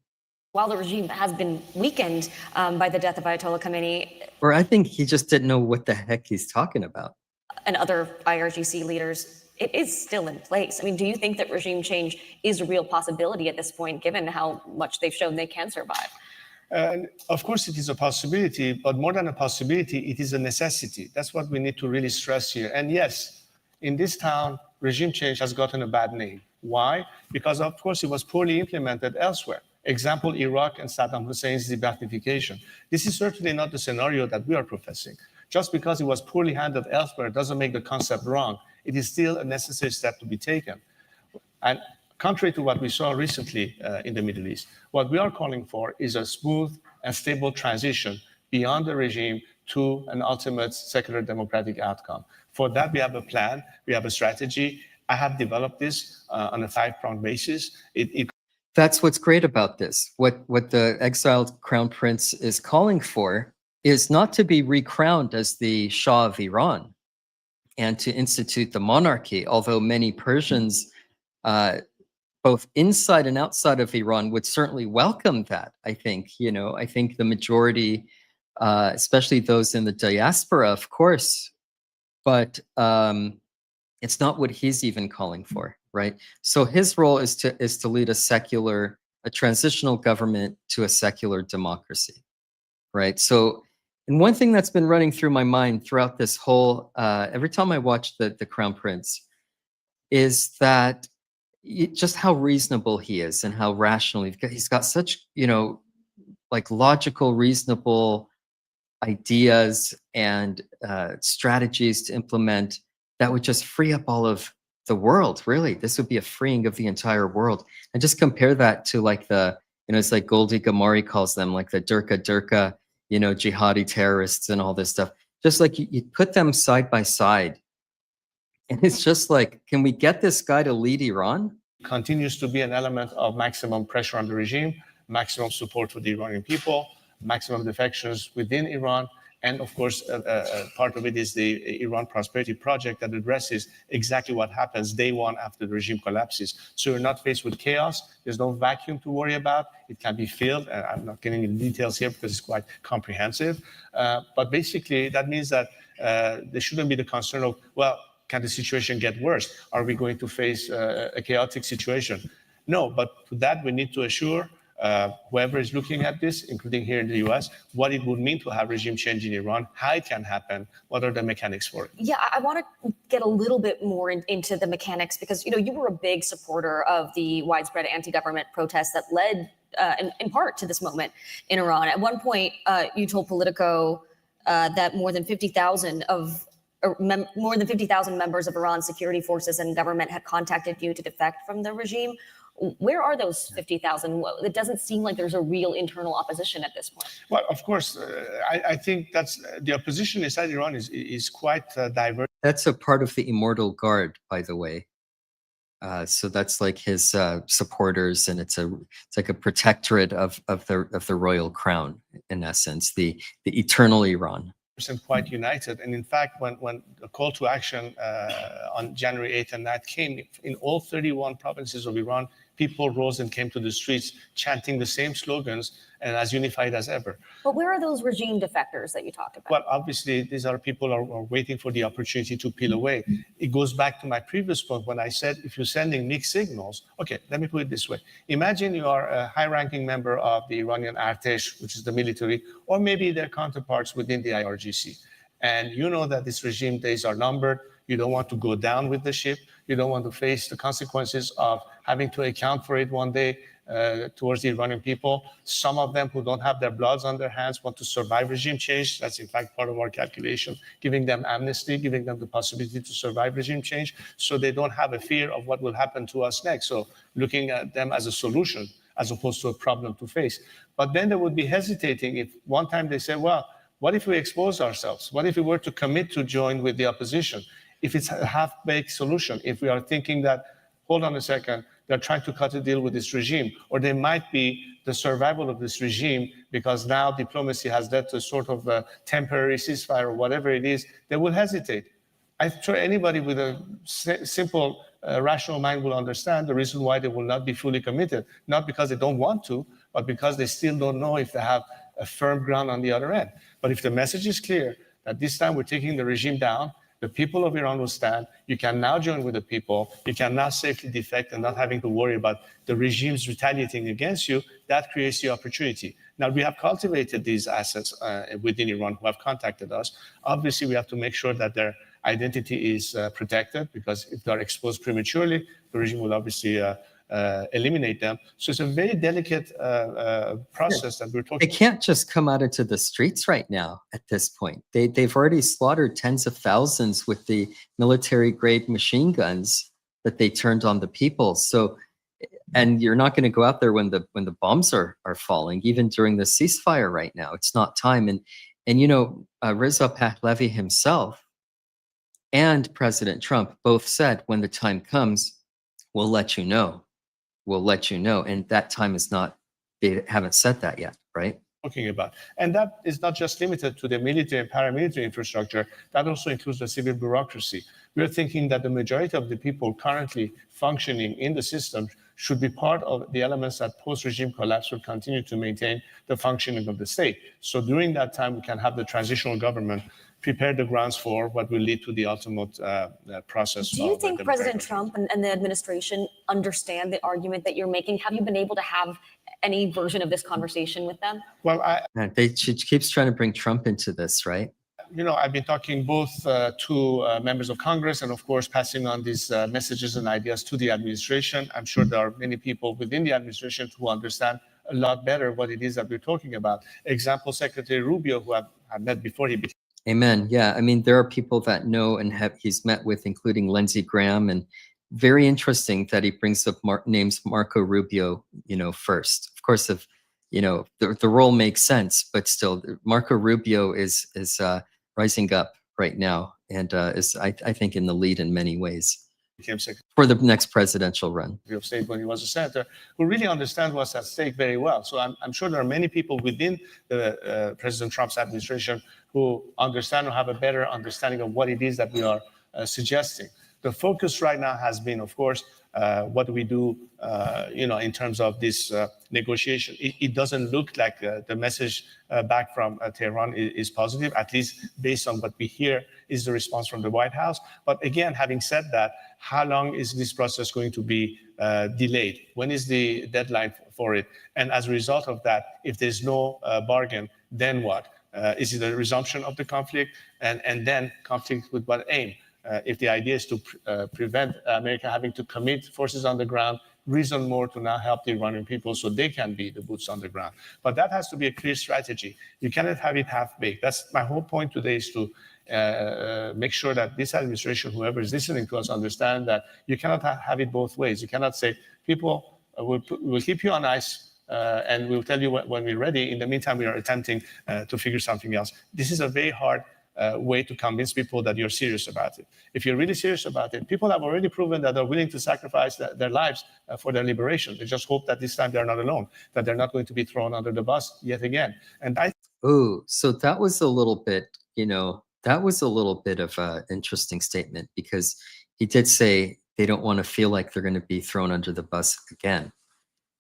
While the regime has been weakened by the death of Ayatollah Khamenei. Or I think he just didn't know what the heck he's talking about. And other IRGC leaders, it is still in place. I mean, do you think that regime change is a real possibility at this point, given how much they've shown they can survive? And of course, it is a possibility, but more than a possibility, it is a necessity. That's what we need to really stress here. And yes, in this town, regime change has gotten a bad name. Why? Because, of course, it was poorly implemented elsewhere. Example, Iraq and Saddam Hussein's de-Ba'athification. This is certainly not the scenario that we are professing. Just because it was poorly handled elsewhere doesn't make the concept wrong. It is still a necessary step to be taken. And contrary to what we saw recently in the Middle East, what we are calling for is a smooth and stable transition beyond the regime to an ultimate secular democratic outcome. For that, we have a plan, we have a strategy. I have developed this on a 5-pronged basis. That's what's great about this. What the exiled crown prince is calling for is not to be recrowned as the Shah of Iran and to institute the monarchy, although many Persians, both inside and outside of Iran, would certainly welcome that. I think, I think the majority, especially those in the diaspora, of course, but it's not what he's even calling for, right? So his role is to lead a transitional government to a secular democracy, right? So, and one thing that's been running through my mind throughout this whole, every time I watch the Crown Prince, is that just how reasonable he is and how rational he's got such, like logical, reasonable ideas and strategies to implement that would just free up all of the world. Really, this would be a freeing of the entire world. And just compare that to like it's like Goldie Gamari calls them, like the Durka, jihadi terrorists and all this stuff. Just like you put them side by side. And it's just like, can we get this guy to lead Iran? Continues to be an element of maximum pressure on the regime, maximum support for the Iranian people, maximum defections within Iran. And of course, part of it is the Iran Prosperity Project that addresses exactly what happens day one after the regime collapses. So you're not faced with chaos. There's no vacuum to worry about. It can be filled. I'm not getting into details here because it's quite comprehensive. But basically, that means that there shouldn't be the concern of, well, can the situation get worse? Are we going to face a chaotic situation? No, but to that, we need to assure whoever is looking at this, including here in the US, what it would mean to have regime change in Iran, how it can happen, what are the mechanics for it. Yeah, I want to get a little bit more into the mechanics because, you were a big supporter of the widespread anti-government protests that led in part to this moment in Iran. At one point, you told Politico that more than 50,000 members of Iran's security forces and government had contacted you to defect from the regime. Where are those 50,000? It doesn't seem like there's a real internal opposition at this point. Well, of course, I think that's the opposition inside Iran is quite diverse. That's a part of the Immortal Guard, by the way. So that's like his supporters, and it's like a protectorate of the royal crown, in essence, the eternal Iran. Quite united, and in fact, when the call to action on January 8th and 9th came, in all 31 provinces of Iran, people rose and came to the streets chanting the same slogans and as unified as ever. But where are those regime defectors that you talked about? Well, obviously, these are people who are waiting for the opportunity to peel away. It goes back to my previous point when I said, if you're sending mixed signals, okay, let me put it this way. Imagine you are a high-ranking member of the Iranian Artesh, which is the military, or maybe their counterparts within the IRGC. And you know that this regime days are numbered. You don't want to go down with the ship. You don't want to face the consequences of having to account for it one day towards the Iranian people. Some of them who don't have their bloods on their hands want to survive regime change. That's in fact part of our calculation, giving them amnesty, giving them the possibility to survive regime change so they don't have a fear of what will happen to us next. So looking at them as a solution as opposed to a problem to face. But then they would be hesitating if one time they say, well, what if we expose ourselves? What if we were to commit to join with the opposition? If it's a half-baked solution, if we are thinking that, hold on a second, they're trying to cut a deal with this regime, or they might be the survival of this regime because now diplomacy has led to a sort of a temporary ceasefire or whatever it is, they will hesitate. I'm sure anybody with a simple, rational mind will understand the reason why they will not be fully committed, not because they don't want to, but because they still don't know if they have a firm ground on the other end. But if the message is clear that this time we're taking the regime down, The people of Iran will stand. You can now join with the people. You can now safely defect and not having to worry about the regimes retaliating against you. That creates the opportunity. Now, we have cultivated these assets within Iran who have contacted us. Obviously, we have to make sure that their identity is protected, because if they're exposed prematurely, the regime will obviously eliminate them. So it's a very delicate process that we're They talking. can't just come out into the streets right now at this point. They've already slaughtered tens of thousands with the military-grade machine guns that they turned on the people. So, and you're not going to go out there when the bombs are falling, even during the ceasefire right now. It's not time. And you know, Reza Pahlavi himself and President Trump both said, when the time comes, we'll let you know. We'll let you know. And that time is not, they haven't said that yet, right? Talking about. And that is not just limited to the military and paramilitary infrastructure, that also includes the civil bureaucracy. We're thinking that the majority of the people currently functioning in the system should be part of the elements that post-regime collapse will continue to maintain the functioning of the state. So during that time, we can have the transitional government prepare the grounds for what will lead to the ultimate process. Do you think President Trump and the administration understand the argument that you're making? Have you been able to have any version of this conversation with them? Well, She keeps trying to bring Trump into this, right? you know, I've been talking both to members of Congress and, of course, passing on these messages and ideas to the administration. I'm sure there are many people within the administration who understand a lot better what it is that we're talking about. Example, Secretary Rubio, who I've met before he became. Amen. Yeah. I mean, there are people that know and he's met with, including Lindsey Graham, and very interesting that he brings up names Marco Rubio, you know, first. Of course, if, you know, the role makes sense, but still Marco Rubio is rising up right now and is, I think, in the lead in many ways Became Secretary for the next presidential run. of State when he was a senator, who really understand what's at stake very well. So I'm sure there are many people within the President Trump's administration who understand or have a better understanding of what it is that we are suggesting. The focus right now has been, of course, what do we do, you know, in terms of this negotiation. It doesn't look like the message back from Tehran is positive, at least based on what we hear is the response from the White House. But again, having said that, how long is this process going to be delayed? When is the deadline for it? And as a result of that, if there's no bargain, then what? Is it a resumption of the conflict? And then conflict with what aim? If the idea is to prevent America having to commit forces on the ground, reason more to now help the Iranian people so they can be the boots on the ground. But that has to be a clear strategy. You cannot have it half-baked. That's my whole point today, is to make sure that this administration, whoever is listening to us, understand that you cannot have it both ways. You cannot say, people will keep you on ice and we'll tell you when we're ready. In the meantime, we are attempting to figure something else. This is a very hard way to convince people that you're serious about it. If you're really serious about it, people have already proven that they're willing to sacrifice their lives for their liberation. They just hope that this time they're not alone, that they're not going to be thrown under the bus yet again. And So that was a little bit, you know, that was a little bit of an interesting statement, because he did say they don't want to feel like they're going to be thrown under the bus again,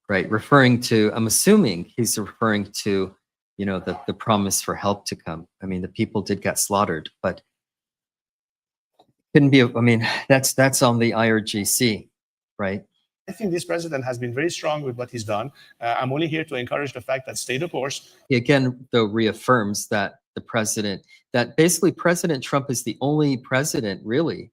right? Referring to, I'm assuming he's referring to, you know, the promise for help to come. I mean, the people did get slaughtered, but couldn't be, I mean, that's on the IRGC, right? I think this president has been very strong with what he's done. I'm only here to encourage the fact that stay the course. He again, though, reaffirms that that basically President Trump is the only president really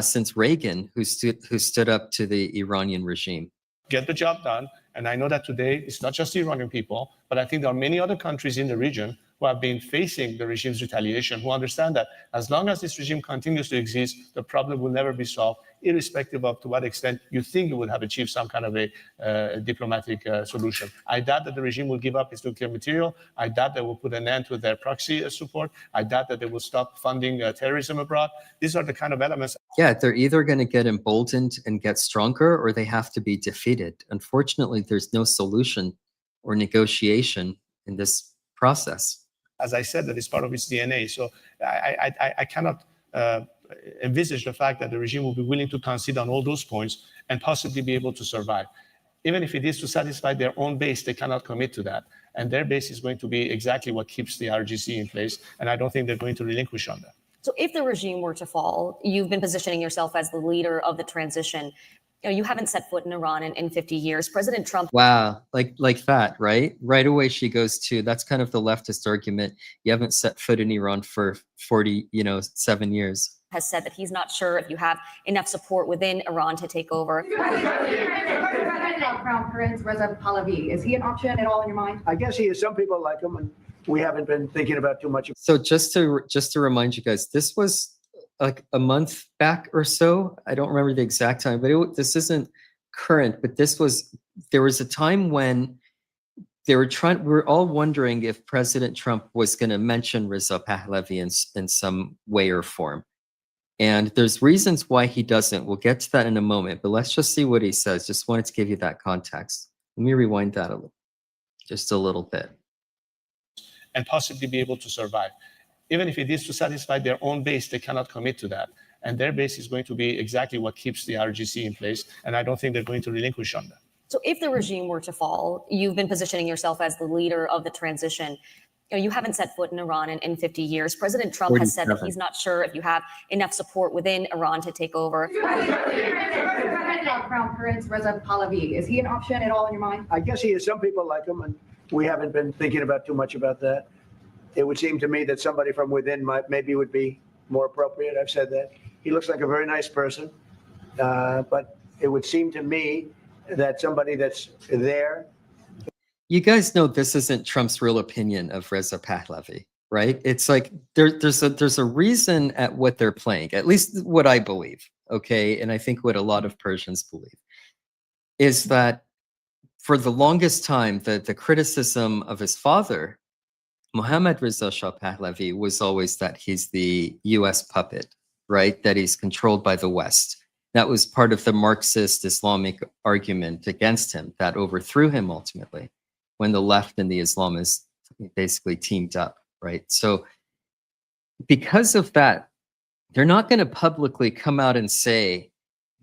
since Reagan who stood up to the Iranian regime. Get the job done. And I know that today it's not just the Iranian people, but I think there are many other countries in the region who have been facing the regime's retaliation, who understand that as long as this regime continues to exist, the problem will never be solved, irrespective of to what extent you think you would have achieved some kind of a diplomatic solution. I doubt that the regime will give up its nuclear material. I doubt they will put an end to their proxy support. I doubt that they will stop funding terrorism abroad. These are the kind of elements. Yeah, they're either going to get emboldened and get stronger, or they have to be defeated. Unfortunately, there's no solution or negotiation in this process. As I said, that is part of its DNA. So I cannot envisage the fact that the regime will be willing to concede on all those points and possibly be able to survive. Even if it is to satisfy their own base, they cannot commit to that. And their base is going to be exactly what keeps the RGC in place. And I don't think they're going to relinquish on that. So if the regime were to fall, you've been positioning yourself as the leader of the transition. You haven't set foot in Iran in 50 years. President Trump Wow, like that, right? Right away she goes to, that's kind of the leftist argument. You haven't set foot in Iran for 40, 7 years. has said that he's not sure if you have enough support within Iran to take over. Crown Prince Reza Pahlavi, is he an option at all in your mind? I guess he is. Some people like him, and we haven't been thinking about too much. So just to remind you guys, this was like a month back or so. I don't remember the exact time, but this isn't current. But there was a time when we were all wondering if President Trump was going to mention Reza Pahlavi in some way or form. And there's reasons why he doesn't. We'll get to that in a moment, but let's just see what he says. Just wanted to give you that context. Let me rewind that just a little bit. And possibly be able to survive. Even if it is to satisfy their own base, they cannot commit to that. And their base is going to be exactly what keeps the RGC in place. And I don't think they're going to relinquish on that. So if the regime were to fall, you've been positioning yourself as the leader of the transition. You haven't set foot in Iran in 50 years. President Trump has said that he's not sure if you have enough support within Iran to take over. Crown Prince Reza Pahlavi, is he an option at all in your mind? I guess he is. Some people like him, and we haven't been thinking about too much about that. It would seem to me that somebody from within maybe would be more appropriate. I've said that. He looks like a very nice person, but it would seem to me that somebody that's there. You guys know this isn't Trump's real opinion of Reza Pahlavi, right? It's like there's a reason at what they're playing, at least what I believe, okay? And I think what a lot of Persians believe is that for the longest time, the criticism of his father, Mohammad Reza Shah Pahlavi, was always that he's the US puppet, right? That he's controlled by the West. That was part of the Marxist Islamic argument against him that overthrew him ultimately, when the left and the Islamists basically teamed up, right? So because of that, they're not going to publicly come out and say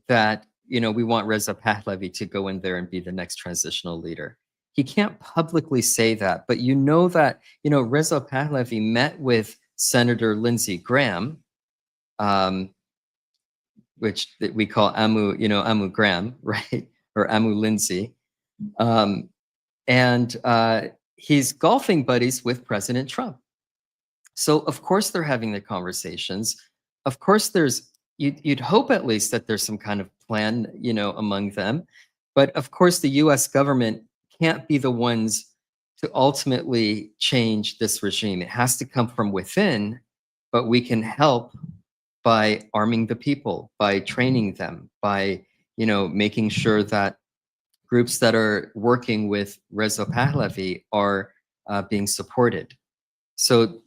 that, we want Reza Pahlavi to go in there and be the next transitional leader. He can't publicly say that, but that, Reza Pahlavi met with Senator Lindsey Graham, which we call Amu Graham, right? Or Amu Lindsey. And he's golfing buddies with President Trump. So of course they're having the conversations. Of course you'd hope at least that there's some kind of plan, among them. But of course the US government can't be the ones to ultimately change this regime. It has to come from within, but we can help by arming the people, by training them, by, making sure that groups that are working with Reza Pahlavi are being supported. So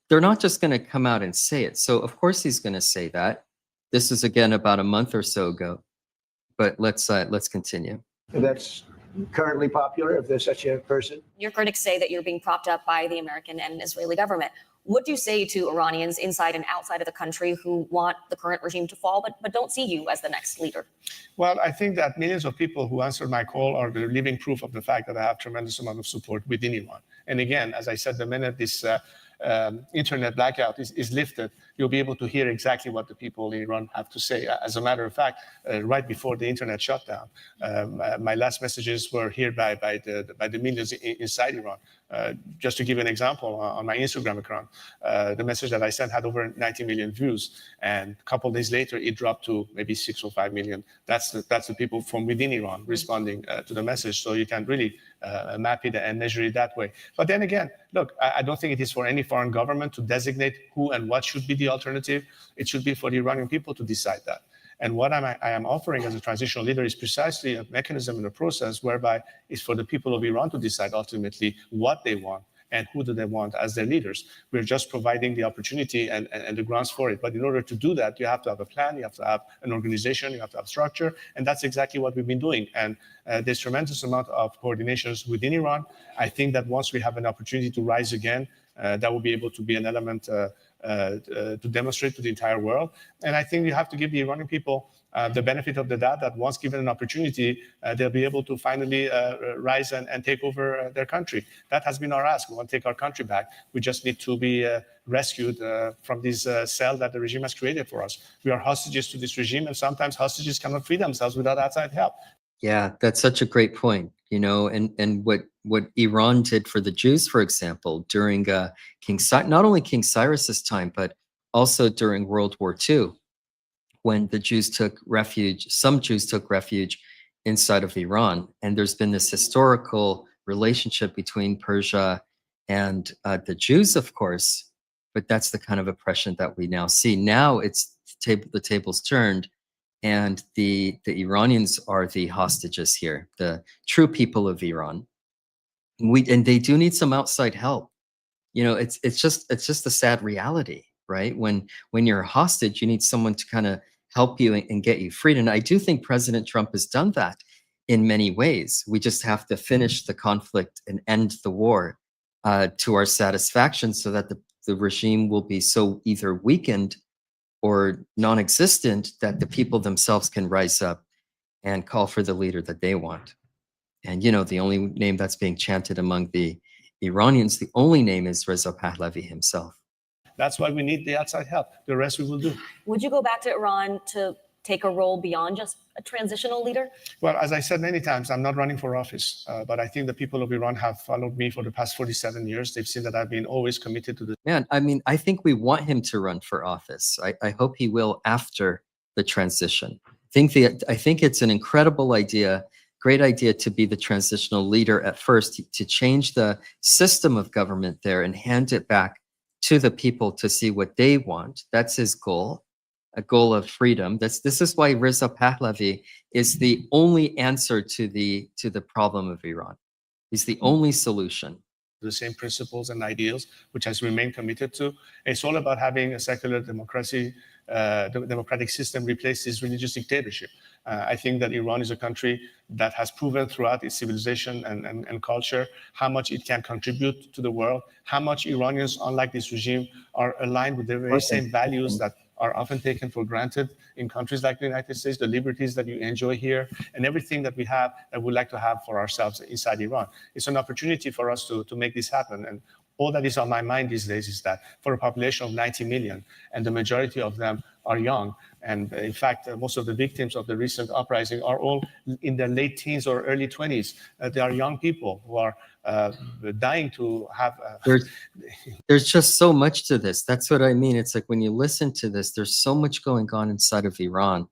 they're not just going to come out and say it. So of course he's going to say that. This is again about a month or so ago, but let's continue. That's currently popular, if there's such a person. Your critics say that you're being propped up by the American and Israeli government. What do you say to Iranians inside and outside of the country who want the current regime to fall, but don't see you as the next leader? Well, I think that millions of people who answered my call are the living proof of the fact that I have tremendous amount of support within Iran. And again, as I said, the minute this internet blackout is lifted, you'll be able to hear exactly what the people in Iran have to say. As a matter of fact, right before the internet shutdown, my last messages were heard by the millions inside Iran. Just to give you an example, on my Instagram account, the message that I sent had over 90 million views, and a couple of days later, it dropped to maybe 6 or 5 million. That's the people from within Iran responding to the message. So you can really map it and measure it that way. But then again, look, I don't think it is for any foreign government to designate who and what should be the alternative. It should be for the Iranian people to decide that. And what I am offering as a transitional leader is precisely a mechanism and a process whereby it's for the people of Iran to decide ultimately what they want and who do they want as their leaders. We're just providing the opportunity and the grounds for it. But in order to do that, you have to have a plan, you have to have an organization, you have to have structure, and that's exactly what we've been doing. And there's tremendous amount of coordinations within Iran. I think that once we have an opportunity to rise again, that will be able to be an element to demonstrate to the entire world. And I think you have to give the Iranian people the benefit of the doubt that once given an opportunity, they'll be able to finally rise and take over their country. That has been our ask. We want to take our country back. We just need to be rescued from this cell that the regime has created for us. We are hostages to this regime, and sometimes hostages cannot free themselves without outside help. Yeah, that's such a great point, and what Iran did for the Jews, for example, during not only King Cyrus's time, but also during World War II, when the Jews took refuge, some Jews took refuge inside of Iran. And there's been this historical relationship between Persia and the Jews, of course, but that's the kind of oppression that we now see. Now it's the tables turned, and the Iranians are the hostages here, the true people of Iran. And they do need some outside help. It's just a sad reality, right? When you're a hostage, you need someone to kind of help you and get you freed. And I do think President Trump has done that in many ways. We just have to finish the conflict and end the war to our satisfaction, so that the regime will be so either weakened or non-existent that the people themselves can rise up and call for the leader that they want. And the only name that's being chanted among the Iranians, the only name is Reza Pahlavi himself. That's why we need the outside help. The rest we will do. Would you go back to Iran to take a role beyond just a transitional leader? Well, as I said many times, I'm not running for office, but I think the people of Iran have followed me for the past 47 years. They've seen that I've been always committed to this. Man, I mean, I think we want him to run for office. I hope he will after the transition. I think it's an incredible idea, great idea to be the transitional leader at first, to change the system of government there and hand it back to the people to see what they want. That's his goal, a goal of freedom. This is why Reza Pahlavi is the only answer to the problem of Iran. He's the only solution. The same principles and ideals, which has remained committed to. It's all about having a secular democracy, the democratic system replace this religious dictatorship. I think that Iran is a country that has proven throughout its civilization and culture how much it can contribute to the world, how much Iranians, unlike this regime, are aligned with the very same values that are often taken for granted in countries like the United States, the liberties that you enjoy here, and everything that we have that we'd like to have for ourselves inside Iran. It's an opportunity for us to make this happen. And all that is on my mind these days is that for a population of 90 million, and the majority of them are young, and in fact, most of the victims of the recent uprising are all in their late teens or early 20s. They are young people who are dying to have... There's just so much to this. That's what I mean. It's like when you listen to this, there's so much going on inside of Iran,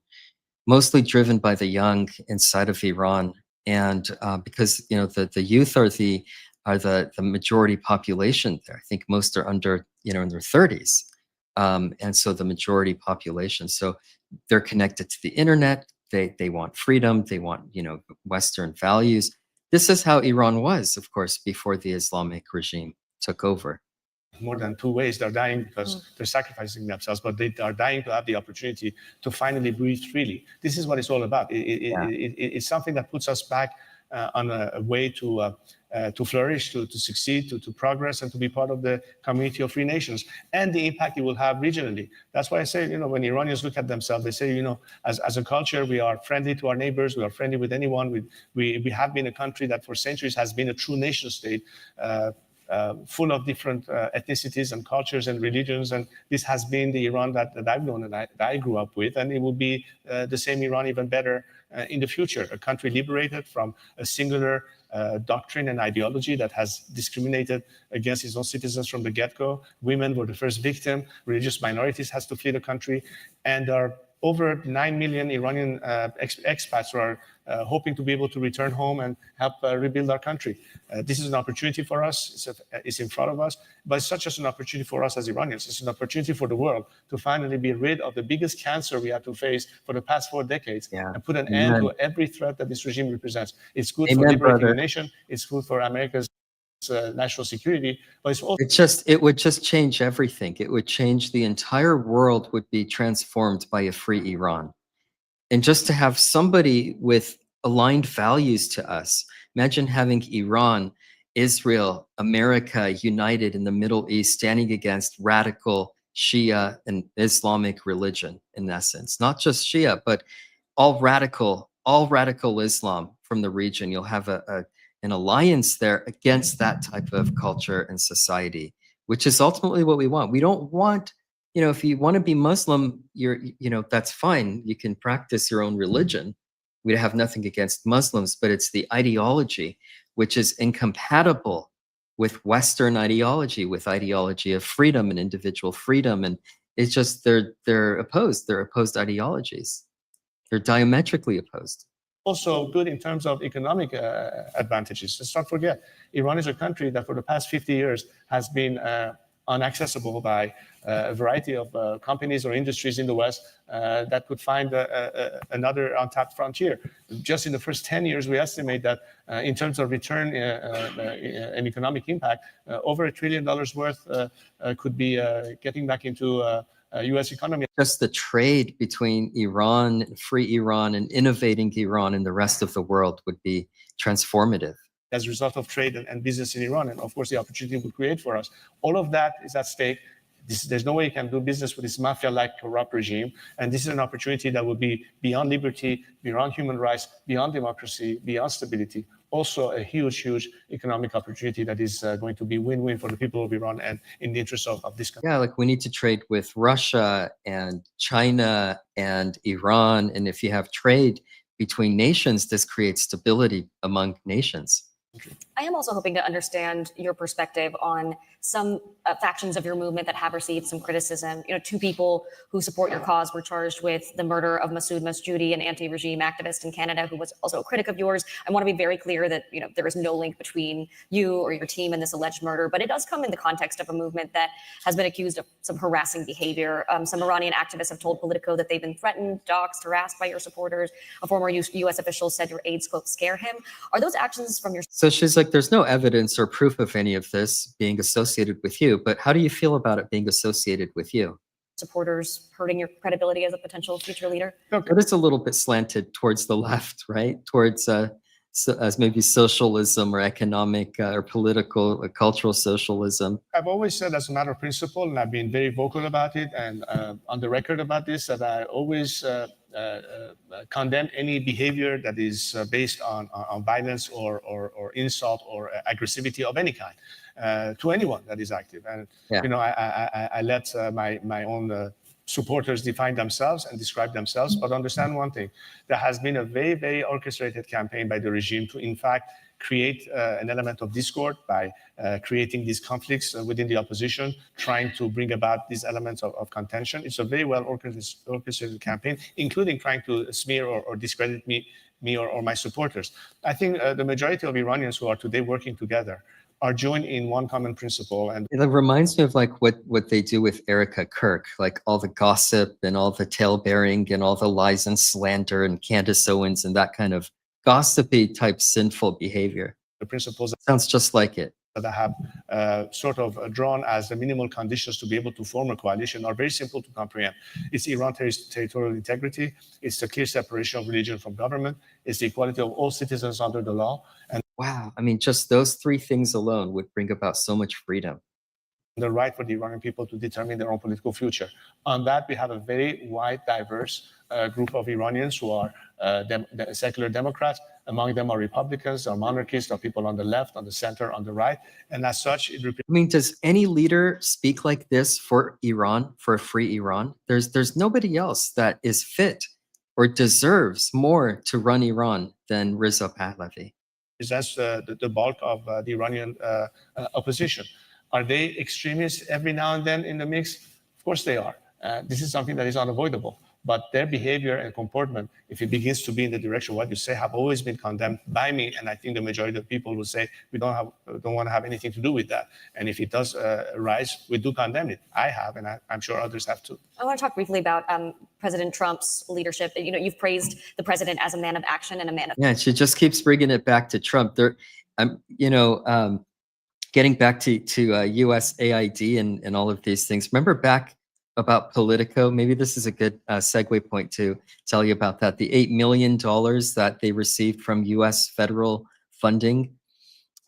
mostly driven by the young inside of Iran. And because, the youth are the majority population there. I think most are under, in their 30s. And so the majority population, so they're connected to the internet. They want freedom. They want, Western values. This is how Iran was, of course, before the Islamic regime took over. More than 2 ways. They're dying because they're sacrificing themselves, but they are dying to have the opportunity to finally breathe freely. This is what it's all about. It's something that puts us back on a way to flourish, to succeed, to progress, and to be part of the community of free nations, and the impact it will have regionally. That's why I say, when Iranians look at themselves, they say, as a culture, we are friendly to our neighbors, we are friendly with anyone. We have been a country that for centuries has been a true nation state, full of different ethnicities and cultures and religions. And this has been the Iran that I've known and that I grew up with. And it will be the same Iran, even better in the future, a country liberated from a singular doctrine and ideology that has discriminated against its own citizens from the get-go. Women were the first victim. Religious minorities has to flee the country. And there are over 9 million Iranian expats who are hoping to be able to return home and help rebuild our country. This is an opportunity for us. It's in front of us, but it's not just an opportunity for us as Iranians. It's an opportunity for the world to finally be rid of the biggest cancer we had to face for the past 4 decades and put an end to every threat that this regime represents. It's good for liberating the nation. It's good for America's national security, but it's also... It would just change everything. It would change the entire world, would be transformed by a free Iran. And just to have somebody with aligned values to us, imagine having Iran Israel, America united in the Middle East, standing against radical Shia and Islamic religion, in essence. Not just Shia, but all radical Islam from the region. You'll have an alliance there against that type of culture and society, which is ultimately what we want. We don't want, if you want to be Muslim, that's fine. You can practice your own religion. We have nothing against Muslims, but it's the ideology which is incompatible with Western ideology, with ideology of freedom and individual freedom. And it's just they're opposed. They're opposed ideologies. They're diametrically opposed. Also good in terms of economic advantages. Let's not forget, Iran is a country that for the past 50 years has been unaccessible by a variety of companies or industries in the West that could find another untapped frontier. Just in the first 10 years, we estimate that in terms of return and economic impact, over $1 trillion worth could be getting back into U.S. economy. Just the trade between Iran, free Iran, and innovating Iran and the rest of the world would be transformative. As a result of trade and business in Iran, and of course the opportunity it would create for us. All of that is at stake. There's no way you can do business with this mafia-like corrupt regime. And this is an opportunity that would be beyond liberty, beyond human rights, beyond democracy, beyond stability. Also a huge, huge economic opportunity that is going to be win-win for the people of Iran and in the interest of this country. Yeah, like we need to trade with Russia and China and Iran. And if you have trade between nations, this creates stability among nations. I am also hoping to understand your perspective on some factions of your movement that have received some criticism. Two people who support your cause were charged with the murder of Masood Masjoudi, an anti-regime activist in Canada who was also a critic of yours. I want to be very clear that there is no link between you or your team and this alleged murder, but it does come in the context of a movement that has been accused of some harassing behavior. Some Iranian activists have told Politico that they've been threatened, doxxed, harassed by your supporters. A former U.S. official said your aides, quote, scare him. Are those actions from your... So she's like, there's no evidence or proof of any of this being associated with you, but how do you feel about it being associated with you? Supporters hurting your credibility as a potential future leader? Okay. But it's a little bit slanted towards the left, right? Towards as maybe socialism or economic or political or cultural socialism. I've always said as a matter of principle, and I've been very vocal about it and on the record about this, that I always condemn any behavior that is based on violence or insult or aggressivity of any kind to anyone that is active. And yeah. I let my own supporters define themselves and describe themselves, but understand one thing: there has been a very, very orchestrated campaign by the regime to, in fact, create an element of discord by creating these conflicts within the opposition, trying to bring about these elements of contention. It's a very well orchestrated campaign, including trying to smear or discredit me or my supporters. I think the majority of Iranians who are today working together are joined in one common principle. And it reminds me of like what they do with Erica Kirk, like all the gossip and all the tale-bearing and all the lies and slander and Candace Owens and that kind of gossipy type sinful behavior. The principles sounds just like it. That I have sort of drawn as the minimal conditions to be able to form a coalition are very simple to comprehend. It's Iran's territorial integrity, it's the clear separation of religion from government, it's the equality of all citizens under the law. And wow, I mean, just those three things alone would bring about so much freedom. The right for the Iranian people to determine their own political future. On that, we have a very wide, diverse group of Iranians who are secular Democrats. Among them are Republicans, are monarchists, are people on the left, on the center, on the right. And as such, I mean, does any leader speak like this for Iran, for a free Iran? There's nobody else that is fit or deserves more to run Iran than Reza Pahlavi. That's the bulk of the Iranian opposition. Are they extremists every now and then in the mix? Of course they are. This is something that is unavoidable. But their behavior and comportment, if it begins to be in the direction of what you say, have always been condemned by me. And I think the majority of people will say we don't want to have anything to do with that. And if it does arise, we do condemn it. I have, and I'm sure others have too. I want to talk briefly about President Trump's leadership. You've praised the president as a man of action and a man of... Yeah, she just keeps bringing it back to Trump. Getting back to USAID and all of these things. Remember back about Politico, maybe this is a good segue point to tell you about that. The $8 million that they received from US federal funding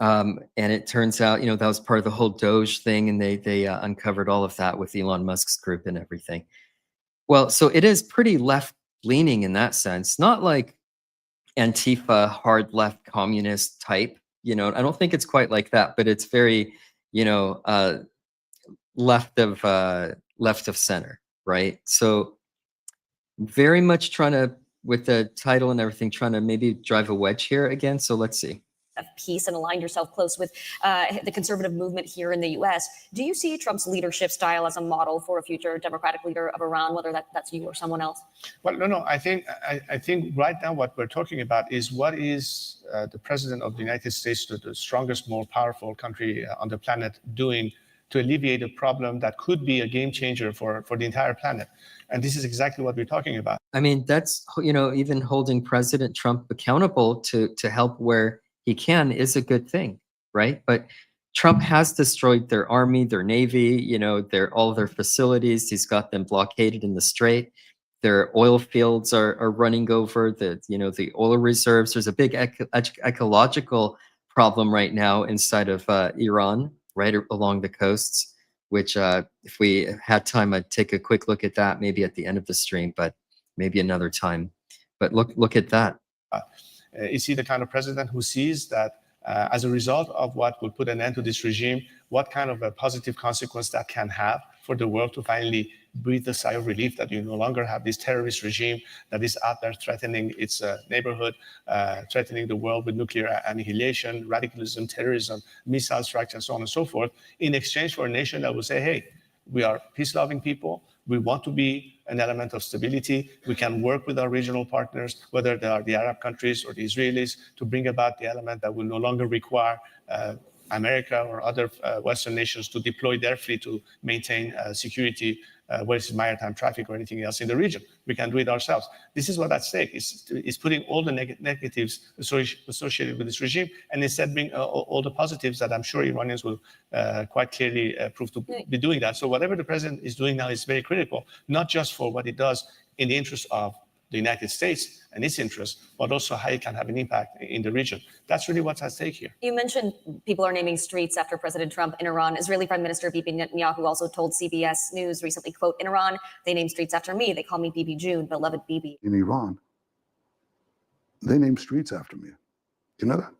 And it turns out, that was part of the whole Doge thing, and they uncovered all of that with Elon Musk's group and everything. Well, so it is pretty left leaning in that sense, not like Antifa, hard left communist type. I don't think it's quite like that, but it's very, you know, uh, left of center, right? So very much trying to, with the title and everything, trying to maybe drive a wedge here again. So let's see. Of peace and aligned yourself close with the conservative movement here in the U.S. Do you see Trump's leadership style as a model for a future Democratic leader of Iran, whether that's you or someone else? Well, no. I think right now what we're talking about is what is the president of the United States, the strongest, more powerful country on the planet, doing to alleviate a problem that could be a game changer for the entire planet. And this is exactly what we're talking about. I mean, that's, even holding President Trump accountable to help where he can is a good thing, right? But Trump has destroyed their army, their navy, all their facilities. He's got them blockaded in the strait. Their oil fields are running over the oil reserves. There's a big ecological problem right now inside of Iran, right along the coasts, which if we had time, I'd take a quick look at that maybe at the end of the stream, but maybe another time. But look at that. Is he the kind of president who sees that as a result of what would put an end to this regime, what kind of a positive consequence that can have for the world to finally breathe a sigh of relief that you no longer have this terrorist regime that is out there threatening its neighborhood, threatening the world with nuclear annihilation, radicalism, terrorism, missile strikes, and so on and so forth, in exchange for a nation that will say, hey, we are peace-loving people. We want to be an element of stability. We can work with our regional partners, whether they are the Arab countries or the Israelis, to bring about the element that will no longer require America or other Western nations to deploy their fleet to maintain security, whether it's maritime traffic or anything else in the region. We can do it ourselves. This is what's at stake. It's putting all the negatives associated with this regime, and instead bring all the positives that I'm sure Iranians will quite clearly prove to be doing that. So whatever the president is doing now is very critical, not just for what he does in the interest of the United States and its interests, but also how it can have an impact in the region. That's really what's at stake here. You mentioned people are naming streets after President Trump in Iran. Israeli Prime Minister Bibi Netanyahu also told CBS News recently, quote, in Iran, they name streets after me. They call me Bibi June, beloved Bibi. In Iran, they name streets after me. You know that?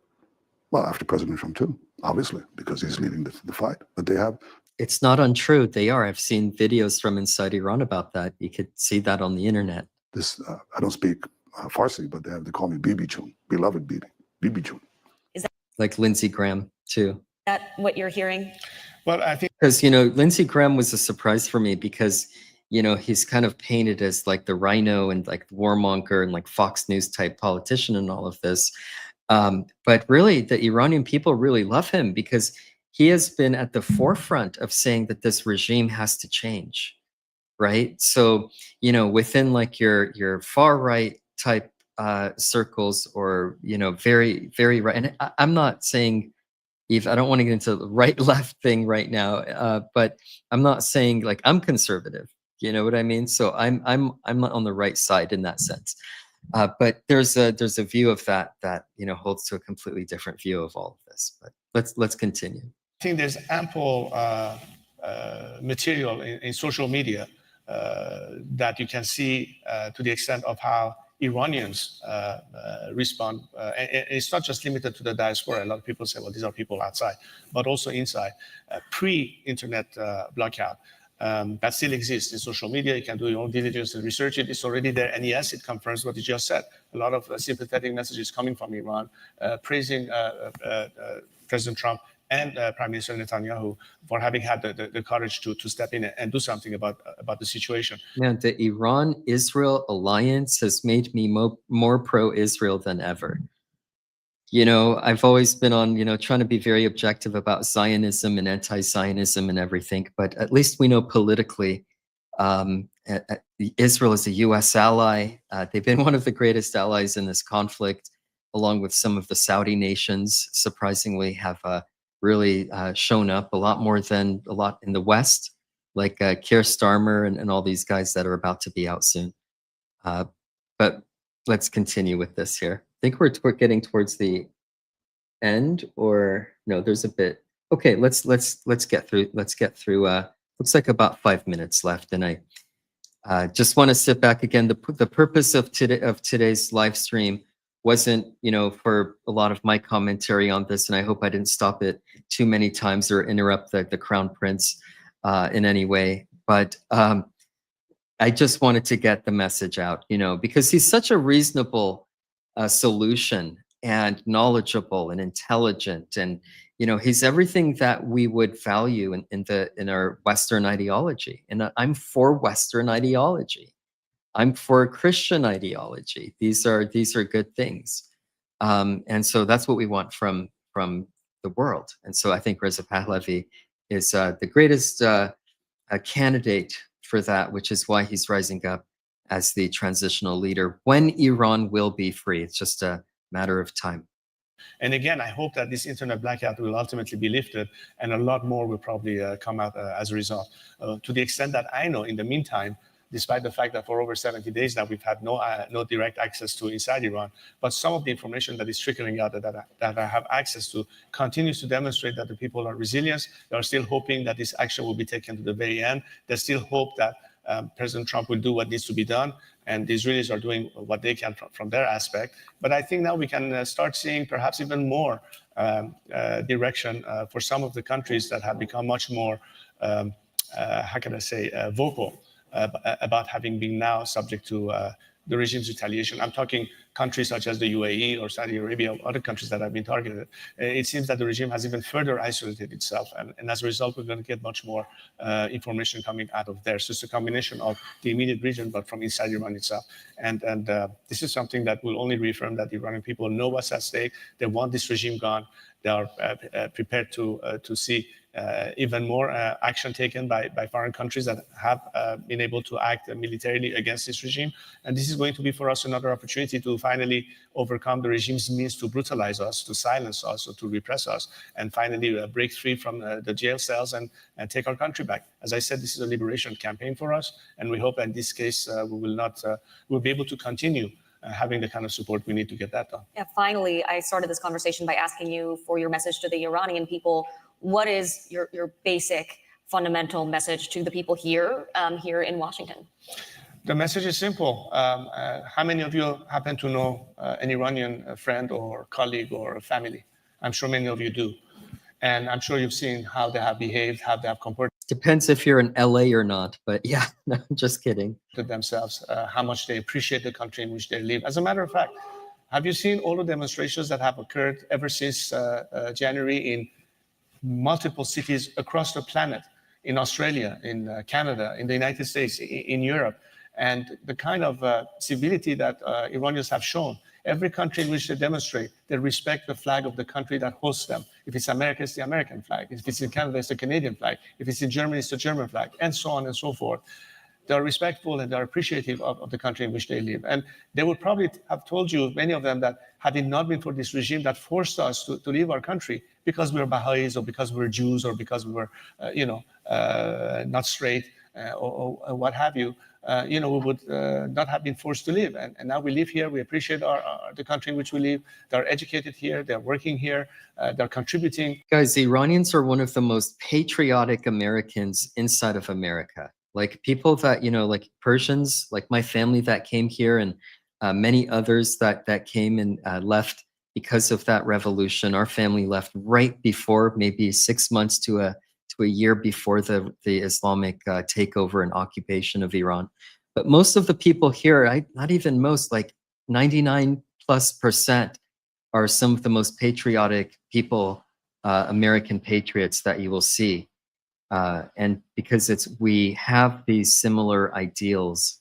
Well, after President Trump too, obviously, because he's leading the fight. But they have. It's not untrue. They are. I've seen videos from inside Iran about that. You could see that on the internet. This I don't speak Farsi, but they call me Bibi June, beloved Bibi June. Is that like Lindsey Graham too? That what you're hearing? Well, I think because Lindsey Graham was a surprise for me because he's kind of painted as like the rhino and like the warmonger and like Fox News type politician and all of this, but really the Iranian people really love him because he has been at the forefront of saying that this regime has to change. Right. So, within like your far right type circles or, very, very right. And I'm not saying I don't want to get into the right left thing right now, but I'm not saying like I'm conservative. You know what I mean? So I'm not on the right side in that sense. But there's a view of that holds to a completely different view of all of this. But let's continue. I think there's ample material in social media that you can see to the extent of how Iranians respond. And it's not just limited to the diaspora. A lot of people say, well, these are people outside, but also inside. Pre-internet blackout, that still exists in social media. You can do your own diligence and research it. It's already there. And yes, it confirms what you just said. A lot of sympathetic messages coming from Iran, praising President Trump and Prime Minister Netanyahu for having had the courage to step in and do something about the situation. Man, the Iran-Israel alliance has made me more pro-Israel than ever. I've always been on, trying to be very objective about Zionism and anti-Zionism and everything, but at least we know politically Israel is a U.S. ally. They've been one of the greatest allies in this conflict, along with some of the Saudi nations, surprisingly have really shown up a lot more than a lot in the West, like Keir Starmer and all these guys that are about to be out soon. But let's continue with this here. I think we're getting towards the end, or no? There's a bit. Okay, let's get through. Let's get through. Looks like about 5 minutes left, and I just want to sit back again. The purpose of today's live stream wasn't, for a lot of my commentary on this, and I hope I didn't stop it too many times or interrupt the Crown Prince in any way. But I just wanted to get the message out, because he's such a reasonable solution and knowledgeable and intelligent, and he's everything that we would value in our Western ideology. And I'm for Western ideology. I'm for Christian ideology. These are good things, and so that's what we want from the world. And so I think Reza Pahlavi is the greatest candidate for that, which is why he's rising up as the transitional leader when Iran will be free. It's just a matter of time. And again, I hope that this internet blackout will ultimately be lifted, and a lot more will probably come out as a result. To the extent that I know, in the meantime, despite the fact that for over 70 days now we've had no direct access to inside Iran, but some of the information that is trickling out that I have access to continues to demonstrate that the people are resilient. They are still hoping that this action will be taken to the very end. They still hope that President Trump will do what needs to be done, and the Israelis are doing what they can from their aspect. But I think now we can start seeing perhaps even more direction for some of the countries that have become much more, vocal about having been now subject to the regime's retaliation. I'm talking countries such as the UAE or Saudi Arabia, or other countries that have been targeted. It seems that the regime has even further isolated itself. And as a result, we're going to get much more information coming out of there. So it's a combination of the immediate region, but from inside Iran itself. And this is something that will only reaffirm that the Iranian people know what's at stake. They want this regime gone. They are prepared to see even more action taken by foreign countries that have been able to act militarily against this regime. And this is going to be for us another opportunity to finally overcome the regime's means to brutalize us, to silence us, or to repress us, and finally break free from the jail cells and take our country back. As I said, this is a liberation campaign for us, and we hope that in this case we'll be able to continue having the kind of support we need to get that done. Yeah, finally, I started this conversation by asking you for your message to the Iranian people. What is your basic, fundamental message to the people here in Washington? The message is simple. How many of you happen to know an Iranian friend or colleague or family? I'm sure many of you do. And I'm sure you've seen how they have behaved, how they have comported Depends if you're in LA or not, but yeah, no, just kidding. themselves, how much they appreciate the country in which they live. As a matter of fact, have you seen all the demonstrations that have occurred ever since January in multiple cities across the planet, in Australia, in Canada, in the United States, in Europe, and the kind of civility that Iranians have shown? Every country in which they demonstrate, they respect the flag of the country that hosts them. If it's America, it's the American flag. If it's in Canada, it's the Canadian flag. If it's in Germany, it's the German flag, and so on and so forth. They're respectful and they're appreciative of the country in which they live. And they would probably have told you, many of them, that had it not been for this regime that forced us to leave our country because we were Baha'is, or because we were Jews, or because we were, not straight, or what have you, we would not have been forced to live. And now we live here. We appreciate the country in which we live. They're educated here. They're working here. They're contributing. Guys, the Iranians are one of the most patriotic Americans inside of America. Like people that, like Persians, like my family that came here, and many others that came and left because of that revolution. Our family left right before, maybe 6 months to a year before the Islamic takeover and occupation of Iran. But most of the people here, not even most, like 99+% are some of the most patriotic people, American patriots that you will see. And because we have these similar ideals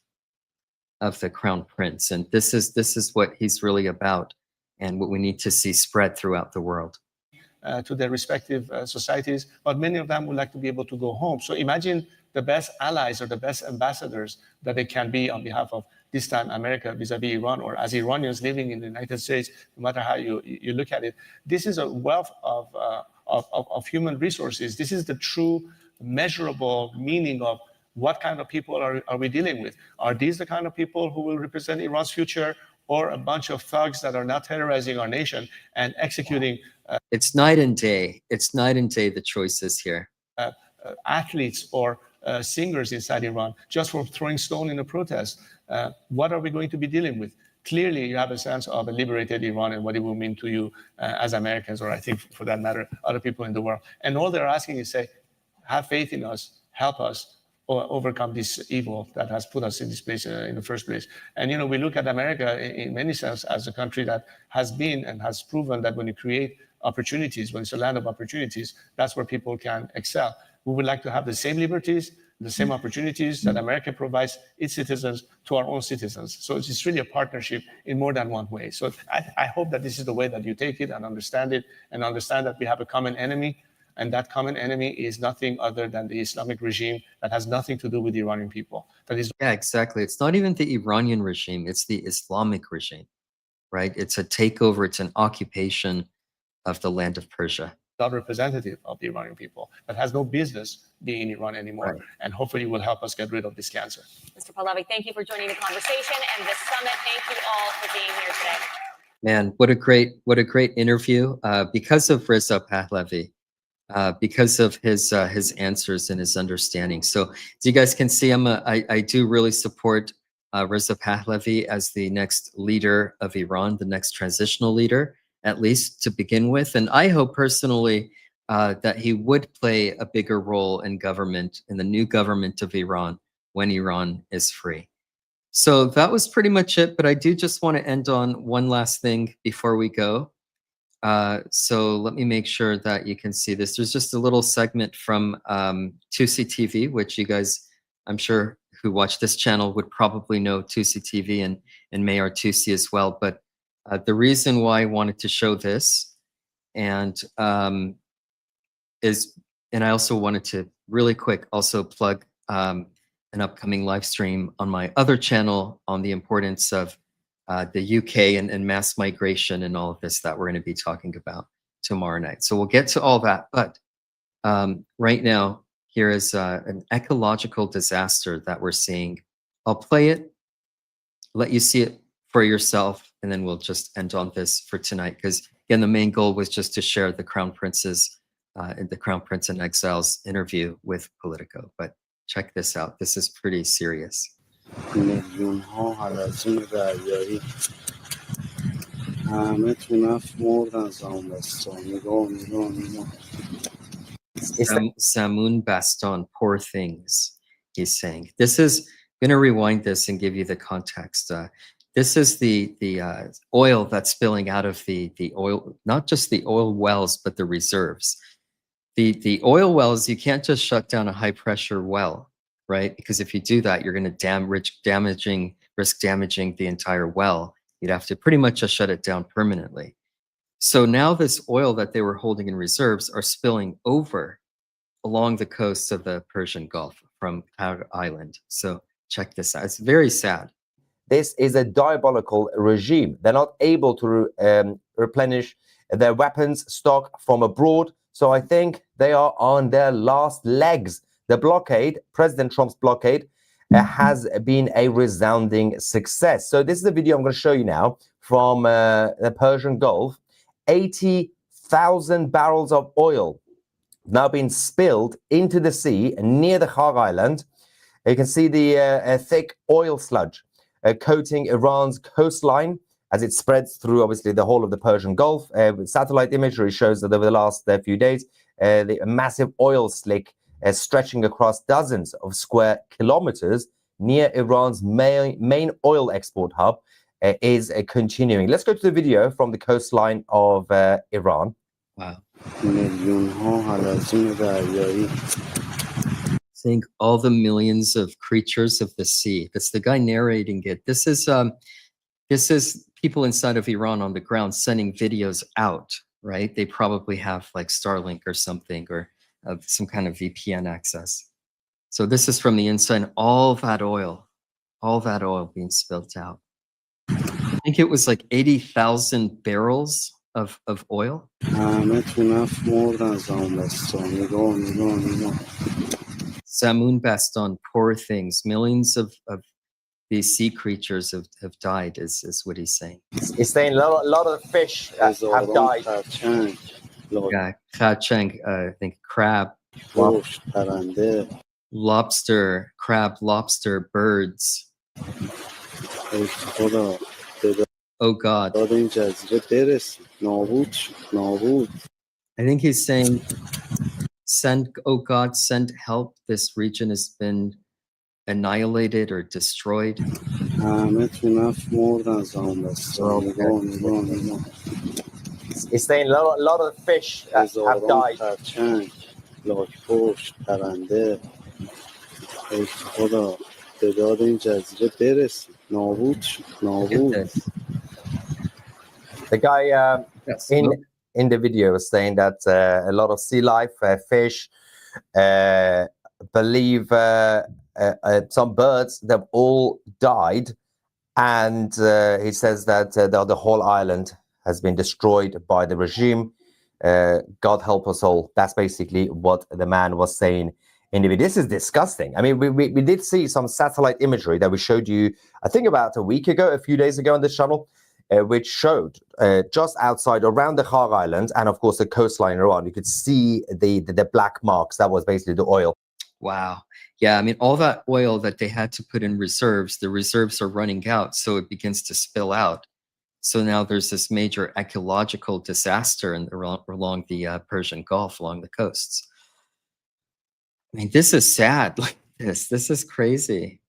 of the Crown Prince, and this is what he's really about, and what we need to see spread throughout the world. To their respective societies, but many of them would like to be able to go home. So imagine the best allies or the best ambassadors that they can be on behalf of, this time, America vis-a-vis Iran, or as Iranians living in the United States, no matter how you look at it. This is a wealth of human resources. This is the true measurable meaning of what kind of people are we dealing with. Are these the kind of people who will represent Iran's future, or a bunch of thugs that are not terrorizing our nation and executing It's night and day. It's night and day, the choices here. athletes or singers inside Iran just for throwing stone in a protest. What are we going to be dealing with? Clearly, you have a sense of a liberated Iran and what it will mean to you as Americans, or I think for that matter, other people in the world. And all they're asking is say, have faith in us, help us overcome this evil that has put us in this place in the first place. And, we look at America in many sense as a country that has been and has proven that when you create opportunities, when it's a land of opportunities, that's where people can excel. We would like to have the same liberties, the same opportunities that America provides its citizens to our own citizens. So it's really a partnership in more than one way. So I hope that this is the way that you take it and understand that we have a common enemy, and that common enemy is nothing other than the Islamic regime that has nothing to do with the Iranian people. That is, Yeah, exactly. It's not even the Iranian regime. It's the Islamic regime, right? It's a takeover. It's an occupation of the land of Persia. not representative of the Iranian people, that has no business being in Iran anymore. Right. And hopefully will help us get rid of this cancer. Mr. Pahlavi, thank you for joining the conversation and the summit. Thank you all for being here today. Man, what a great interview. Because of Reza Pahlavi, because of his answers and his understanding. So as you guys can see, I do really support Reza Pahlavi as the next leader of Iran, the next transitional leader, at least to begin with. And I hope personally that he would play a bigger role in government, in the new government of Iran, when Iran is free. So that was pretty much it. But I do just want to end on one last thing before we go. So let me make sure that you can see this. There's just a little segment from Tusi TV, which you guys, I'm sure, who watch this channel would probably know Tusi TV and Mayor Tusi as well. But the reason why I wanted to show this and I also wanted to really quick also plug an upcoming live stream on my other channel on the importance of the UK and mass migration and all of this that we're going to be talking about tomorrow night. So we'll get to all that. But right now, here is an ecological disaster that we're seeing. I'll play it, let you see it for yourself, and then we'll just end on this for tonight. Because again, the main goal was just to share the Crown Prince's the Crown Prince in Exile's interview with Politico. But check this out. This is pretty serious. میلیون‌ها حلزون دریایی همه تو نفت مردن زمستان نگاه Samun Baston, poor things, he's saying. This is, I'm going to rewind this and give you the context. This is the oil that's spilling out of the oil, not just the oil wells, but the reserves. The oil wells, you can't just shut down a high pressure well, right? Because if you do that, you're going to risk damaging the entire well. You'd have to pretty much just shut it down permanently. So now this oil that they were holding in reserves are spilling over along the coast of the Persian Gulf from Kar Island. So check this out. It's very sad. This is a diabolical regime. They're not able to replenish their weapons stock from abroad. So I think they are on their last legs. The blockade, President Trump's blockade, has been a resounding success. So this is a video I'm going to show you now from the Persian Gulf. 80,000 barrels of oil now been spilled into the sea near the Kar Island. You can see the thick oil sludge coating Iran's coastline as it spreads through, obviously, the whole of the Persian Gulf. Satellite imagery shows that over the last few days, the massive oil slick stretching across dozens of square kilometers near Iran's main oil export hub is continuing. Let's go to the video from the coastline of Iran. Wow. میلیون‌ها حلزون دریایی Seeing all the millions of creatures of the sea. That's the guy narrating it. This is people inside of Iran on the ground sending videos out, right? They probably have like Starlink or something, or some kind of VPN access. So this is from the inside, all that oil being spilled out. I think it was like 80,000 barrels of oil. همه تو نفت مردن زمستان نگاه Samun Baston, poor things, millions of these sea creatures have died, is what he's saying. He's saying a lot of the fish have هزاران died. خرچنگ Yeah, Cheng, I think crab, لاک‌پشت پرنده lobster, crab, lobster, birds. ای خدا به Oh God. داد این جزیره برسی نابود شد نابود I think he's saying, send, oh God, send help. This region has been annihilated or destroyed. همه تو نفت مردن زامبستان نگاه He's saying a lot of the fish have هزاران died. خرچنگ لاک‌پشت پرنده ای خدا به داد این جزیره برسی نابود شد Look at نابود this. The guy Yes. in the video was saying that a lot of sea life, fish, believe some birds, they've all died. And he says that the whole island has been destroyed by the regime. God help us all. That's basically what the man was saying in the video. This is disgusting. I mean, we did see some satellite imagery that we showed you, I think about a week ago, a few days ago on this channel, which showed just outside around the Kharg Islands and, of course, the coastline around. You could see the black marks. That was basically the oil. Wow. Yeah, I mean, all that oil that they had to put in reserves, the reserves are running out, so it begins to spill out. So now there's this major ecological disaster along the Persian Gulf, along the coasts. I mean, this is sad. Like this is crazy.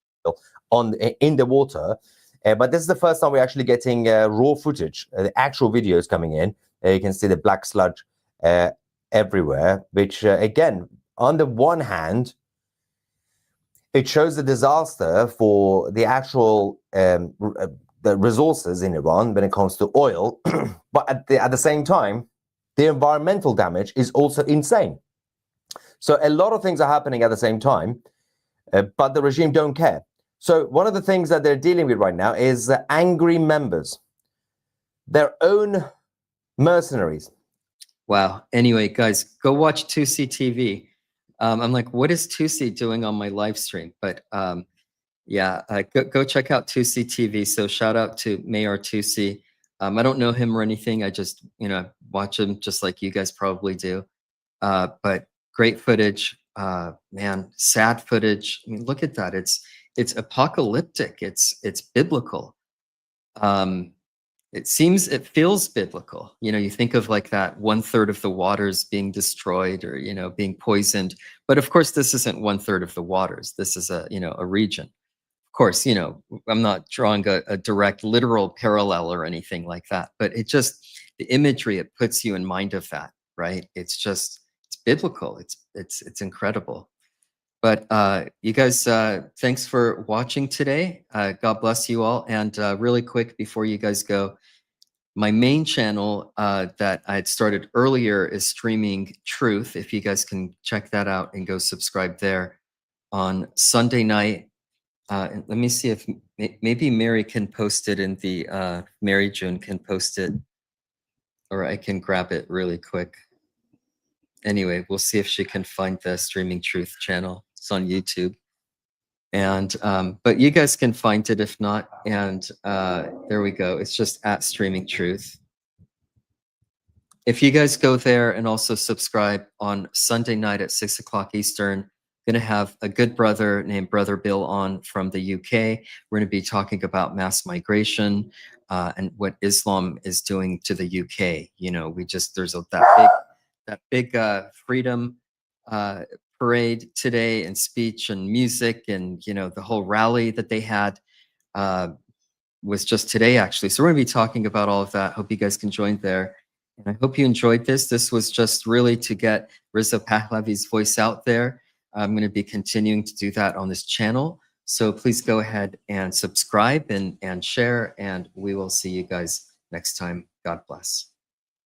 In the water. But this is the first time we're actually getting raw footage, the actual videos coming in. You can see the black sludge everywhere, which, again, on the one hand, it shows the disaster for the actual the resources in Iran when it comes to oil. But at the same time, the environmental damage is also insane. So a lot of things are happening at the same time, but the regime don't care. So one of the things that they're dealing with right now is angry members, their own mercenaries. Wow. Anyway, guys, go watch 2C TV. I'm like, what is 2C doing on my live stream? But yeah, go check out 2C TV. So shout out to Mayor 2C. I don't know him or anything. I just, watch him just like you guys probably do. But great footage, man, sad footage. I mean, look at that. It's apocalyptic. It's biblical. It feels biblical. You think of like that 1/3 of the waters being destroyed or, being poisoned. But of course, this isn't 1/3 of the waters. This is a region. Of course, I'm not drawing a direct literal parallel or anything like that, but the imagery, it puts you in mind of that, right? It's biblical. It's incredible. But you guys, thanks for watching today. God bless you all. And really quick before you guys go, my main channel that I had started earlier is Streaming Truth. If you guys can check that out and go subscribe there on Sunday night. And let me see if maybe Mary can post it in the, Mary June can post it, or I can grab it really quick. Anyway, we'll see if she can find the Streaming Truth channel. It's on YouTube. And but you guys can find it if not. And there we go. It's just at Streaming Truth. If you guys go there and also subscribe on Sunday night at 6 o'clock Eastern, going to have a good brother named Brother Bill on from the UK. We're going to be talking about mass migration and what Islam is doing to the UK. There's that big freedom parade today, and speech and music, and the whole rally that they had was just today actually. So we're going to be talking about all of that. Hope you guys can join there. And I hope you enjoyed this. This was just really to get Reza Pahlavi's voice out there. I'm going to be continuing to do that on this channel. So please go ahead and subscribe and share, and we will see you guys next time. God bless.